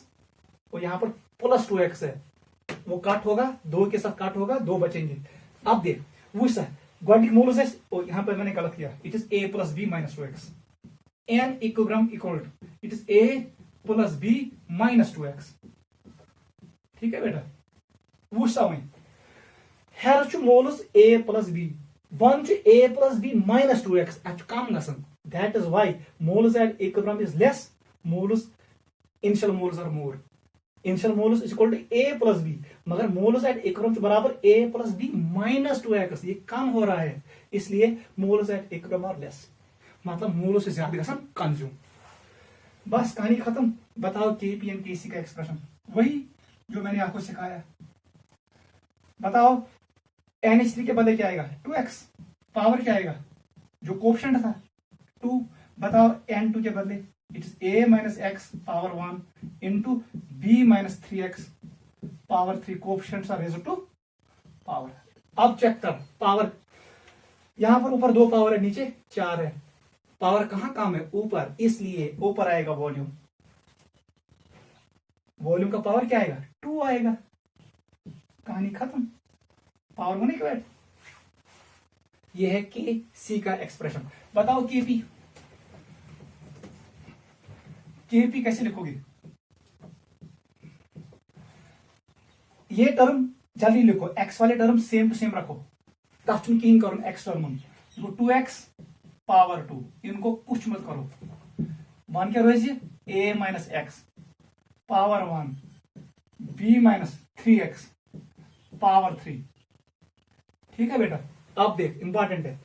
और यहां पर +2x है, वो काट होगा, 2 के साथ काट होगा, 2 बचेंगे। अब देख वो ग्वाडिक मोल्स है, और यहां पर मैंने गलत किया, it is A plus B minus 2x। N equilibrium equal to it is A plus B minus 2x। ठीक है बेटा, वो समय हर मोल्स A प्लस B वन A plus B minus 2x अच कम गसन, that is why moles at equilibrium is less, moles initial moles are more. Initial moles is equal to A plus B, मगर मोल्स एट इक्विलिब्रियम बराबर A plus B minus 2x, ये कम हो रहा है, इसलिए moles at equilibrium are less, मतलब मोल्स से ज्यादा गसन कंज्यूम। बस कहानी खत्म। बताओ Kp एंड Kc का एक्सप्रेशन वही जो मैंने आपको सिखाया। बताओ NH3 के बदले क्या आएगा 2x, पावर क्या आएगा जो कोफिशिएंट था 2। बताओ N2 के बदले it is a minus x power 1 into b minus 3x power 3, coefficients are raise to power. अब चेक कर पावर, यहां पर ऊपर 2 पावर है, नीचे 4 है, पावर कहां कम है ऊपर, इसलिए ऊपर आएगा वॉल्यूम। वॉल्यूम का पावर क्या आएगा 2 आएगा, कहानी खत्म, पावर होने के बाद। ये है के सी का एक्सप्रेशन। बताओ केपी, केपी कैसे लिखोगे? ये टर्म जल्दी लिखो, एक्स वाले टर्म सेम टू सेम रखो, तथ कहीं करो एक्स टर्म 2x पावर 2, इनको कुछ मत करो। 1 क्या रोज a minus x power 1 b minus 3x power 3। ठीक है बेटा, अब देख इंपॉर्टेंट है,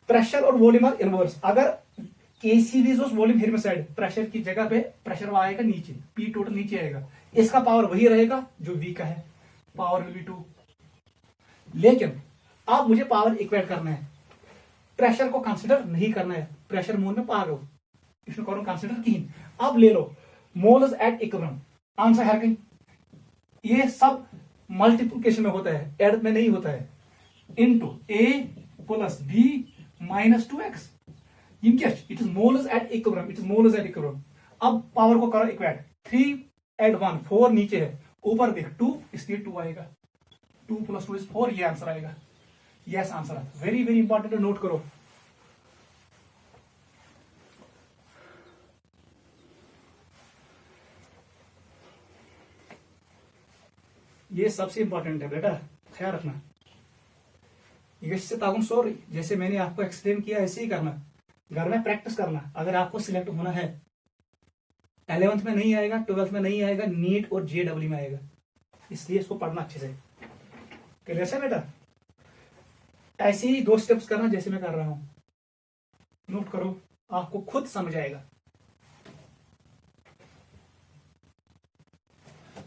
प्रेशर और वॉल्यूम आर इनवर्स। अगर केसीवी वॉल्यूम हेर्मिसाइड, प्रेशर की जगह पे प्रेशर आएगा नीचे, पी टोटल नीचे आएगा, इसका पावर वही रहेगा जो वी का है, पावर विल बी 2। लेकिन अब मुझे पावर इक्वेट करना है, प्रेशर को कंसिडर नहीं करना है, प्रेशर मोड में पा गो इसको करो कंसिडर की। अब ले लो मोल्स एट इक्विलिब्रियम, आंसर है कहीं, ये सब मल्टीप्लिकेशन में होता है, एड में नहीं होता है, into a plus b minus 2x। It is moles at equilibrium, it is moles at equilibrium. अब पावर को करो इक्वेट, 3 एड 1 4 नीचे है, ऊपर देख 2 इसलिए 2 आएगा, 2 प्लस 2 इज 4, ये आंसर आएगा। यस आंसर है, वेरी वेरी इंपॉर्टेंट, नोट करो। ये सबसे इंपॉर्टेंट है बेटा, ख्याल रखना। सॉरी, जैसे मैंने आपको एक्सप्लेन किया ऐसे ही करना, घर में प्रैक्टिस करना। अगर आपको सिलेक्ट होना है, 11th में नहीं आएगा, 12th में नहीं आएगा, नीट और JEE में आएगा, इसलिए इसको पढ़ना अच्छे से। क्लियर है बेटा? ऐसे ही 2 स्टेप्स करना जैसे मैं कर रहा हूं, नोट करो, आपको खुद समझ आएगा।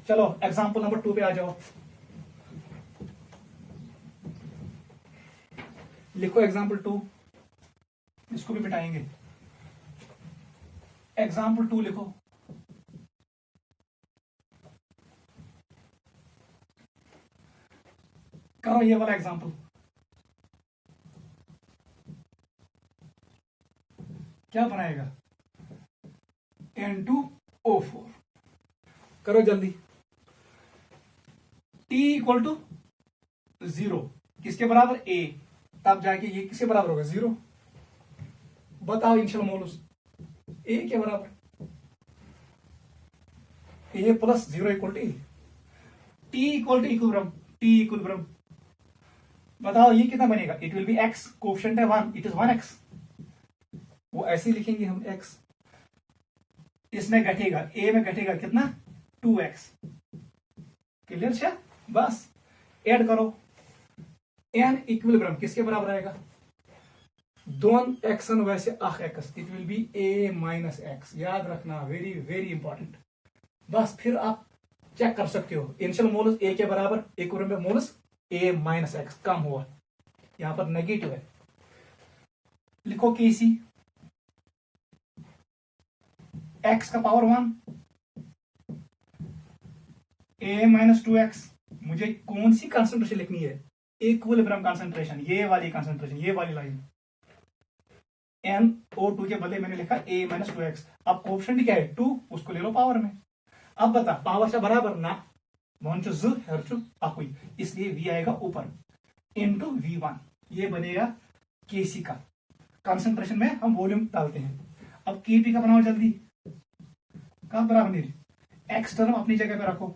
चलो एग्जांपल नंबर 2 पे आ जाओ, लिखो एग्जांपल 2, इसको भी मिटाएंगे। एग्जांपल 2 लिखो, करो ये वाला एग्जांपल। क्या बनाएगा N2O4, करो जल्दी। T इक्वल टू 0 किसके बराबर A, तब जाके ये किसके बराबर होगा 0। बताओ इनिशियल मोल्स A के बराबर, A plus 0 equal to T equal to equilibrium, T equilibrium. बताओ ये कितना बनेगा, it will be x, coefficient है 1, इट इज 1x, वो ऐसे ही लिखेंगे हम x, इसमें घटेगा a में घटेगा कितना 2x। क्लियर है? बस ऐड करो, n इक्विलिब्रियम किसके बराबर आएगा, 2x वैसे x, it will B a minus x। याद रखना, वेरी वेरी इंपॉर्टेंट। बस फिर आप चेक कर सकते हो, इनिशियल मोल्स a के बराबर, इक्विलिब्रियम में मोल्स a माइनस x कम हुआ, यहां पर नेगेटिव है। लिखो Kc, x का पावर 1 a माइनस 2x। मुझे कौन सी कंसंट्रेशन लिखनी है, इक्विलिब्रियम कंसंट्रेशन, ये वाली कंसंट्रेशन, ये वाली लाइन। NO2 के बदले मैंने लिखा a माइनस 2x। अब कोफिशिएंट क्या है 2, उसको ले लो पावर में। अब बता पावर से बराबर ना वन ज हरचु अकुई, इसलिए v आएगा ऊपर इनटू v1, ये बनेगा Kc का। कंसंट्रेशन में हम वॉल्यूम डालते हैं। अब Kp का बनाओ जल्दी, कहां बराबर नहीं, x टर्म अपनी जगह पे रखो,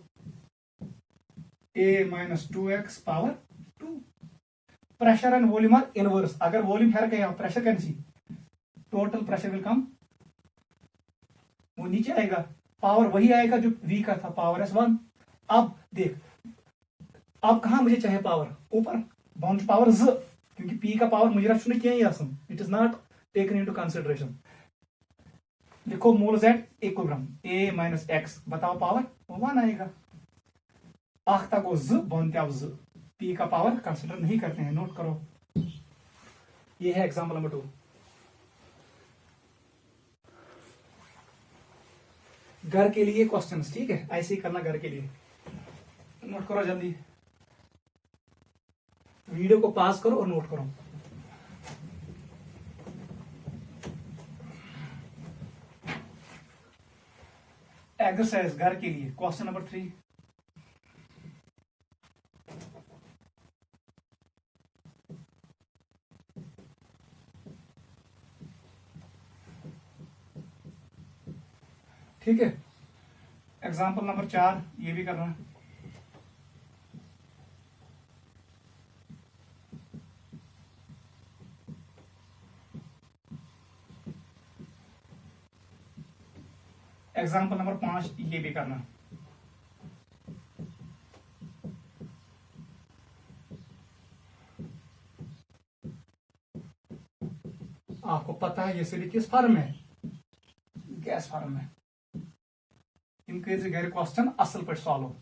a minus 2x power 2। Pressure and volume are inverse, अगर वॉल्यूम है क्या प्रेशर कैंसी, टोटल प्रेशर विल कम, वो नीचे आएगा, पावर वही आएगा जो v का था, पावर S1। अब देख, अब कहां मुझे चाहिए पावर, ऊपर बाउंड पावर z, क्योंकि p का पावर मुझे रचने किया ही आसन, it is not taken into consideration. लिखो moles at equilibrium, a minus x, बताओ पावर 1 आएगा, आखता को z बनते अब z, पी का पावर कंसिडर नहीं करते हैं, नोट करो। ये है एग्जाम्पल नंबर 2। घर के लिए क्वेश्चंस, ठीक है, ऐसे ही करना घर के लिए। नोट करो जल्दी, वीडियो को पास करो और नोट करो। एक्सरसाइज घर के लिए, क्वेश्चन नंबर 3। ठीक है, एग्जाम्पल नंबर 4 ये भी करना। एग्जाम्पल नंबर 5 ये भी करना। आपको पता है ये सभी किस फार्म में, गैस फार्म में। इनके गैर क्वेश्चन असल पर सॉल्व हो।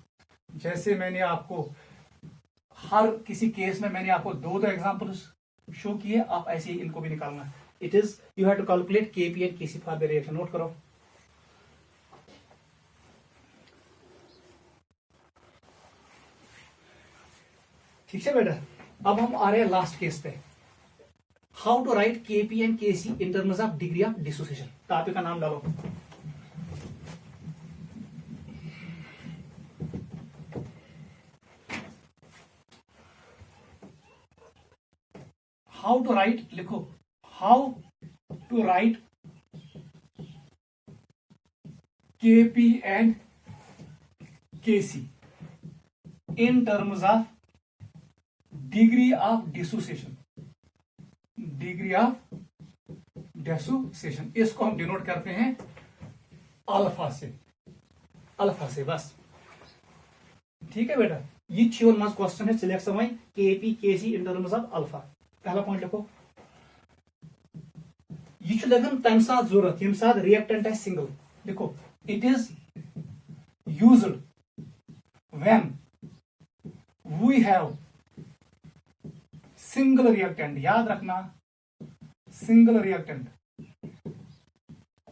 जैसे मैंने आपको हर किसी केस में मैंने आपको 2 एग्जांपल्स शो किए, आप ऐसे ही इनको भी निकालना। It is you have to calculate KP and KC for the reaction. Note करो। ठीक है बेटा, अब हम आ रहे हैं लास्ट केस पे। How to write KP and KC in terms of degree of dissociation. Topic का नाम डालो। हाउ टू राइट, लिखो, how to write KP and KC in terms of degree of dissociation. Degree of dissociation, इसको हम डिनोट करते हैं अल्फा से, अल्फा से, बस। ठीक है बेटा, ये 6 मार्क्स क्वेश्चन है। सिलेक्ट समय KP KC in terms of alpha. पहला पॉइंट लिखो, ये लगन तम साथ जरूरत यम साथ रिएक्टेंट है सिंगल। देखो, it is used when we have single reactant. याद रखना, सिंगल रिएक्टेंट,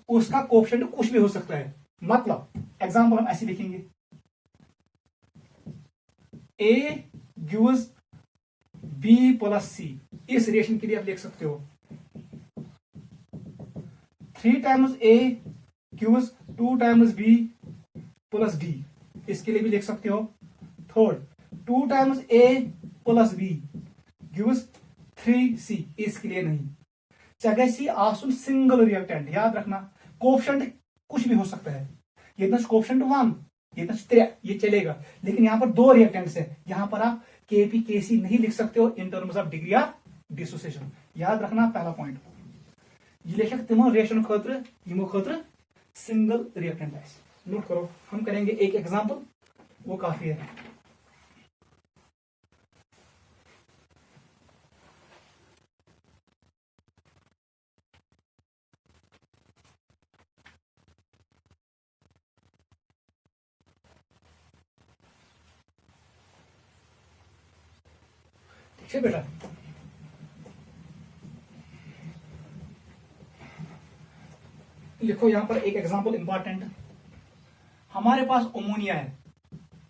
उसका कोएफिशिएंट कुछ भी हो सकता है। मतलब एग्जांपल हम ऐसे लिखेंगे, A gives B plus C. इस रिएक्शन के लिए आप लिख सकते हो 3 टाइम्स ए gives 2 times B plus D. इसके लिए भी लिख सकते हो। Third, 2 times A plus B gives 3c। इसके लिए नहीं, चगसी आसुन सिंगल रिएक्टेंट। याद रखना, कोएफिशिएंट कुछ भी हो सकता है। ये कोएफिशिएंट 1, ये 3, ये चलेगा। लेकिन यहां पर 2 रिएक्टेंट्स है, यहां पर आप केपी केसी नहीं लिख सकते हो इन terms of degree of dissociation. याद रखना पहला पॉइंट। ये लेखक तमो रिएक्शन खतर यमो खतर सिंगल रिएक्टेंट है। नोट करो, हम करेंगे एक एग्जांपल, वो काफी है। ठीक है बेटा, लिखो यहां पर एक एग्जांपल इंपॉर्टेंट। हमारे पास अमोनिया है,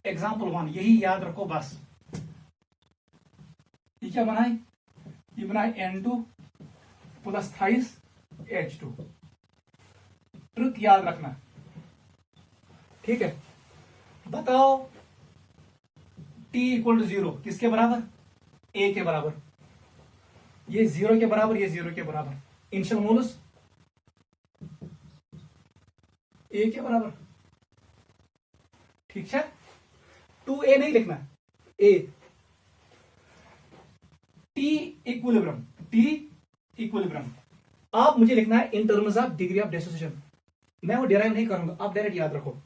एग्जांपल 1, यही याद रखो बस। ये क्या बनाए, ये बनाए N2 plus thrice H2। Truth याद रखना, ठीक है। बताओ T इक्वल टू 0 किसके बराबर, A के बराबर। ये 0 के बराबर, ये 0 के बराबर। इनिशियल मोलस A के बराबर, ठीक है। 2A नहीं लिखना, A। T equilibrium, T equilibrium आप मुझे लिखना है इन terms of degree of dissociation. मैं वो डिराइव नहीं करूंगा, आप डायरेक्ट याद रखो।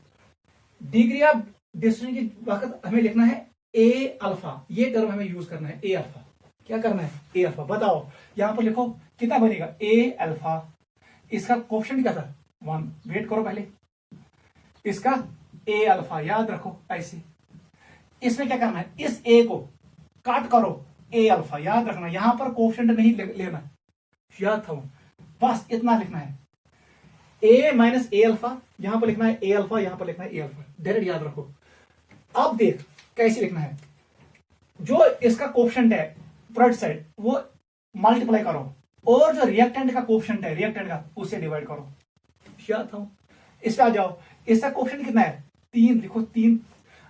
डिग्री ऑफ डिसोसिएशन के वक्त हमें लिखना है A अल्फा। ये टर्म हमें यूज करना है, A अल्फा। क्या करना है, A अल्फा। बताओ यहां पर लिखो कितना बनेगा, A अल्फा। इसका कोएफिशिएंट क्या था, 1। वेट करो पहले, इसका A अल्फा याद रखो ऐसे। इसमें क्या करना है, इस A को काट करो ए अल्फा, याद रखना यहां पर कोफिशिएंट नहीं लेना, याद था, बस इतना लिखना है, ए माइनस ए अल्फा, यहां पर लिखना है ए अल्फा, यहां पर लिखना है ए अल्फा, डायरेक्ट याद रखो। अब देख कैसे लिखना है, जो इसका कोफिशिएंट है प्रोडक्ट साइड वो मल्टीप्लाई करो, और जो रिएक्टेंट का कोफिशिएंट है रिएक्टेंट का उससे डिवाइड करो, याद था। इस पे आ जाओ, इसका कोफिशिएंट कितना है 3, लिखो 3,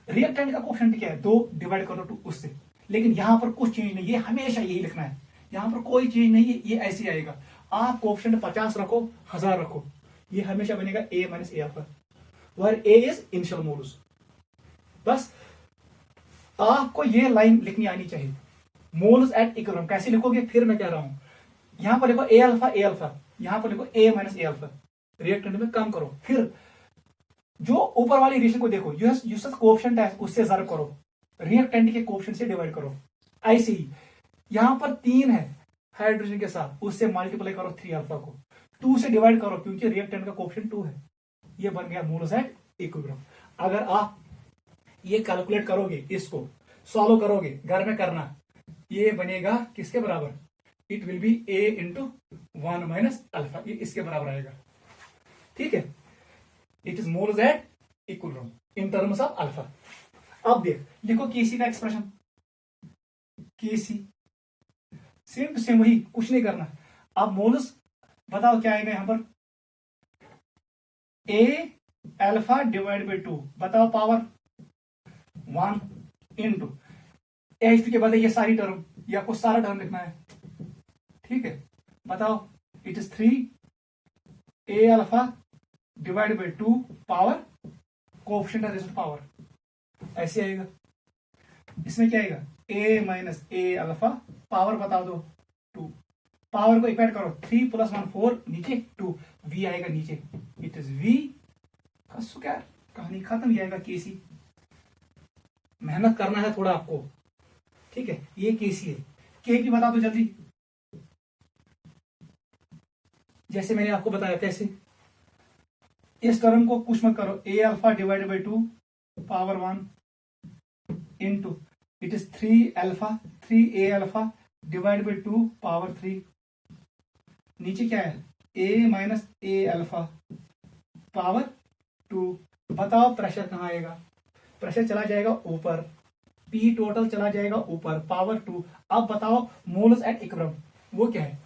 रिएक्टेंट का कोफिशिएंट क्या है 2, डिवाइड करो 2 उससे। लेकिन यहां पर कुछ चेंज नहीं, ये हमेशा यही लिखना है, यहां पर कोई चेंज नहीं है, ये ऐसे ही आएगा। आप कोफिशिएंट 50 रखो 1000 रखो, ये हमेशा बनेगा a minus a alpha, where a is initial moles. बस आपको ये लाइन लिखनी आनी चाहिए, मोल्स एट इक्विलिब्रियम। कैसे लिखोगे, फिर मैं कह रहा हूं, यहां पर लिखो ए अल्फा, यहां पर लिखो ए माइनस ए अल्फा, रिएक्टेंट में कम करो, फिर जो ऊपर वाली रिएक्शन को देखो, यूसस कोफिशिएंट है उससे ज़र्ब करो, रिएक्टेंट के कोफिशिएंट से डिवाइड करो। ऐसे ही यहां पर 3 है हाइड्रोजन के साथ, उससे मल्टीप्लाई करो 3 अल्फा को, 2 से डिवाइड करो क्योंकि रिएक्टेंट का कोफिशिएंट 2 है, ये बन गया मोल्स एट इक्विलिब्रियम। अगर आप ये कैलकुलेट करोगे, इसको सॉल्व करोगे, घर में करना, ये बनेगा किसके बराबर, it will be A into 1 minus alpha, ये इसके बराबर आएगा, ठीक है। It is moles at equilibrium in terms of alpha. अब देख लिखो केसी का expression, KC same to same वही, कुछ नहीं करना। अब मोल्स बताओ क्या आएगा यहां पर, ए अल्फा डिवाइड बाई 2, बताओ पावर 1 इंटू H2 के बाद ये सारी टर्म, ये आपको सारा टर्म लिखना है, ठीक है। बताओ it is 3 a alpha divide by 2 power coefficient है रिजल्ट पावर, ऐसे आएगा। इसमें क्या आएगा ए माइनस ए अल्फा, पावर बता दो 2, पावर को इक्वेट करो 3 + 1 4, नीचे 2, v आएगा नीचे, इट इज v का स्क्वायर, कहानी खत्म, ये आएगा केसी। मेहनत करना है थोड़ा आपको, ठीक है। ये केसी है, केपी बता दो जल्दी, जैसे मैंने आपको बताया कैसे, इस टर्म को कुछ मत करो, a alpha divide by 2 power 1 into it is 3 alpha, 3 a alpha divide by 2 power 3, नीचे क्या है a minus a alpha power 2। बताओ प्रेशर कहां आएगा, प्रेशर चला जाएगा ऊपर, पी टोटल चला जाएगा ऊपर, पावर 2। अब बताओ मोल्स एट इक्विलिब्रियम, वो क्या है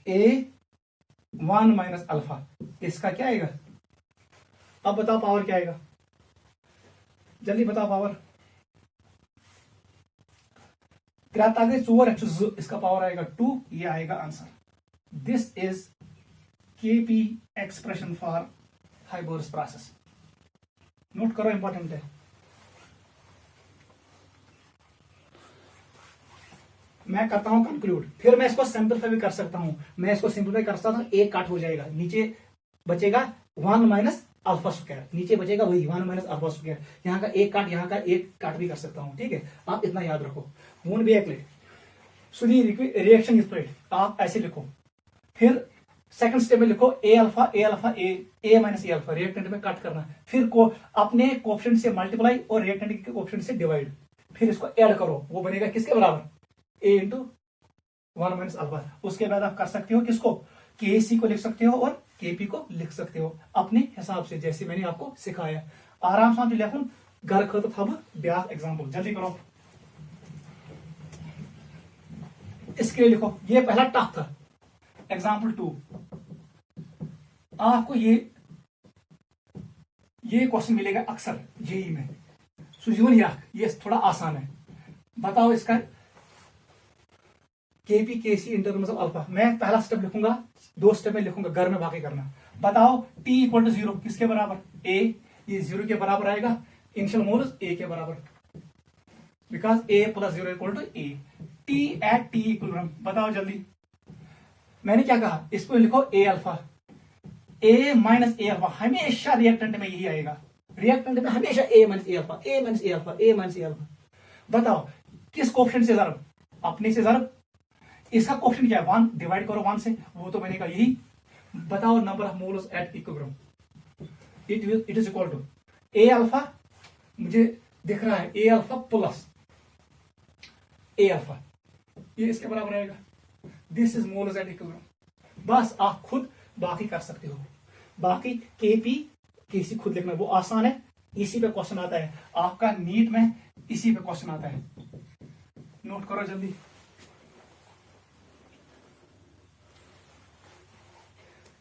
ए 1 माइनस अल्फा, इसका क्या आएगा, अब बताओ पावर क्या आएगा, जल्दी बताओ पावर, इसका पावर आएगा 2, ये आएगा answer. This is KP expression for हाइबोरस प्रोसेस, नोट करो, इंपॉर्टेंट है। मैं करता हूं कंक्लूड, फिर मैं इसको सिंपलीफाई भी कर सकता हूं, मैं इसको सिंपलीफाई कर सकता हूं, एक काट हो जाएगा, नीचे बचेगा 1 माइनस अल्फा स्क्वायर, नीचे बचेगा वही 1 माइनस अल्फा स्क्वायर, यहाँ का एक काट, यहाँ का एक काट भी कर सकता हूं, ठीक है। आप इतना याद रखो, वोंट बी एक्लेट सुनी रिएक्शन इज प्लेट, आप ऐसे लिखो। फिर सेकंड स्टेप में लिखो ए alpha A minus a alpha, reactant में कट करना, फिर को अपने कोफिशिएंट से मल्टीप्लाई और रिएक्टेंट के कोफिशिएंट से डिवाइड, फिर इसको ऐड करो, वो बनेगा किसके बराबर, ए इंटू 1 माइनस अल्फा। उसके बाद आप कर सकते हो किसको, केसी को लिख सकते हो और केपी को लिख सकते हो अपने हिसाब से, जैसे मैंने आपको सिखाया। आराम से लिखूं घर खत थब ब्याह एग्जाम्पल, जल्दी करो। इसके लिए लिखो, ये पहला टफ था, एग्जाम्पल 2। आपको ये क्वेश्चन मिलेगा अक्सर जेई में, सुजून या ये थोड़ा आसान है। बताओ इसका KP KC in terms of alpha, मैं पहला स्टेप लिखूंगा, 2 स्टेप में लिखूंगा, घर में बाकी करना। बताओ t इक्वल टू 0 किसके बराबर, a, ये 0 के बराबर आएगा, इनिशियल मोल्स a के बराबर, because a + 0 equal to a, t at t equilibrium. बताओ जल्दी, मैंने क्या कहा, इसको लिखो a alpha, a minus a alpha, हमेशा रिएक्टेंट में यही आएगा, रिएक्टेंट में हमेशा a minus a alpha, a minus a alpha, a minus a alpha. बताओ किस कोफिशिएंट से ज़र्ब, अपने से ज़र्ब, इसका कोफिशिएंट क्या है 1, डिवाइड करो 1 से, वो तो बनेगा यही। बताओ number of moles at equilibrium, it is equal to a alpha, मुझे दिख रहा है a alpha plus a alpha, ये इसके बराबर आएगा। This is moles at equilibrium. बस आप खुद बाकी कर सकते हो, बाकी केपी केसी खुद लिखना, वो आसान है, इसी पे क्वेश्चन आता है आपका नीट में, इसी पे क्वेश्चन आता है, नोट करो जल्दी।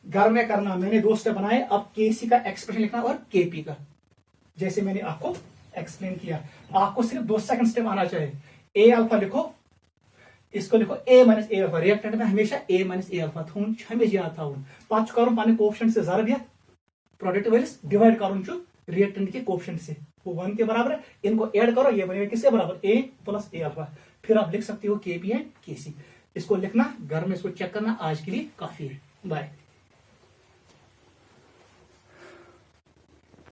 घर में करना, मैंने 2 स्टेप बनाए, अब केसी का एक्सप्रेशन लिखना और केपी का, जैसे मैंने आपको एक्सप्लेन किया। आपको सिर्फ 2 सेकंड स्टेप आना चाहिए। ए अल्फा लिखो, इसको लिखो ए माइनस ए अल्फा, रिएक्टेंट में हमेशा ए माइनस ए अल्फा थून, हमेशा याद था। पांच करूं पानी कोएफिशिएंट से ज़रबियत प्रोडक्ट वैल्यूज डिवाइड करूं जो रिएक्टेंट के कोएफिशिएंट से, वो 1 के बराबर है। इनको ऐड करो, ये बनेगा किसके बराबर, ए प्लस ए अल्फा। फिर आप लिख सकते हो केपी एंड केसी। इसको लिखना, घर में इसको चेक करना, आज के लिए काफी है। बाय।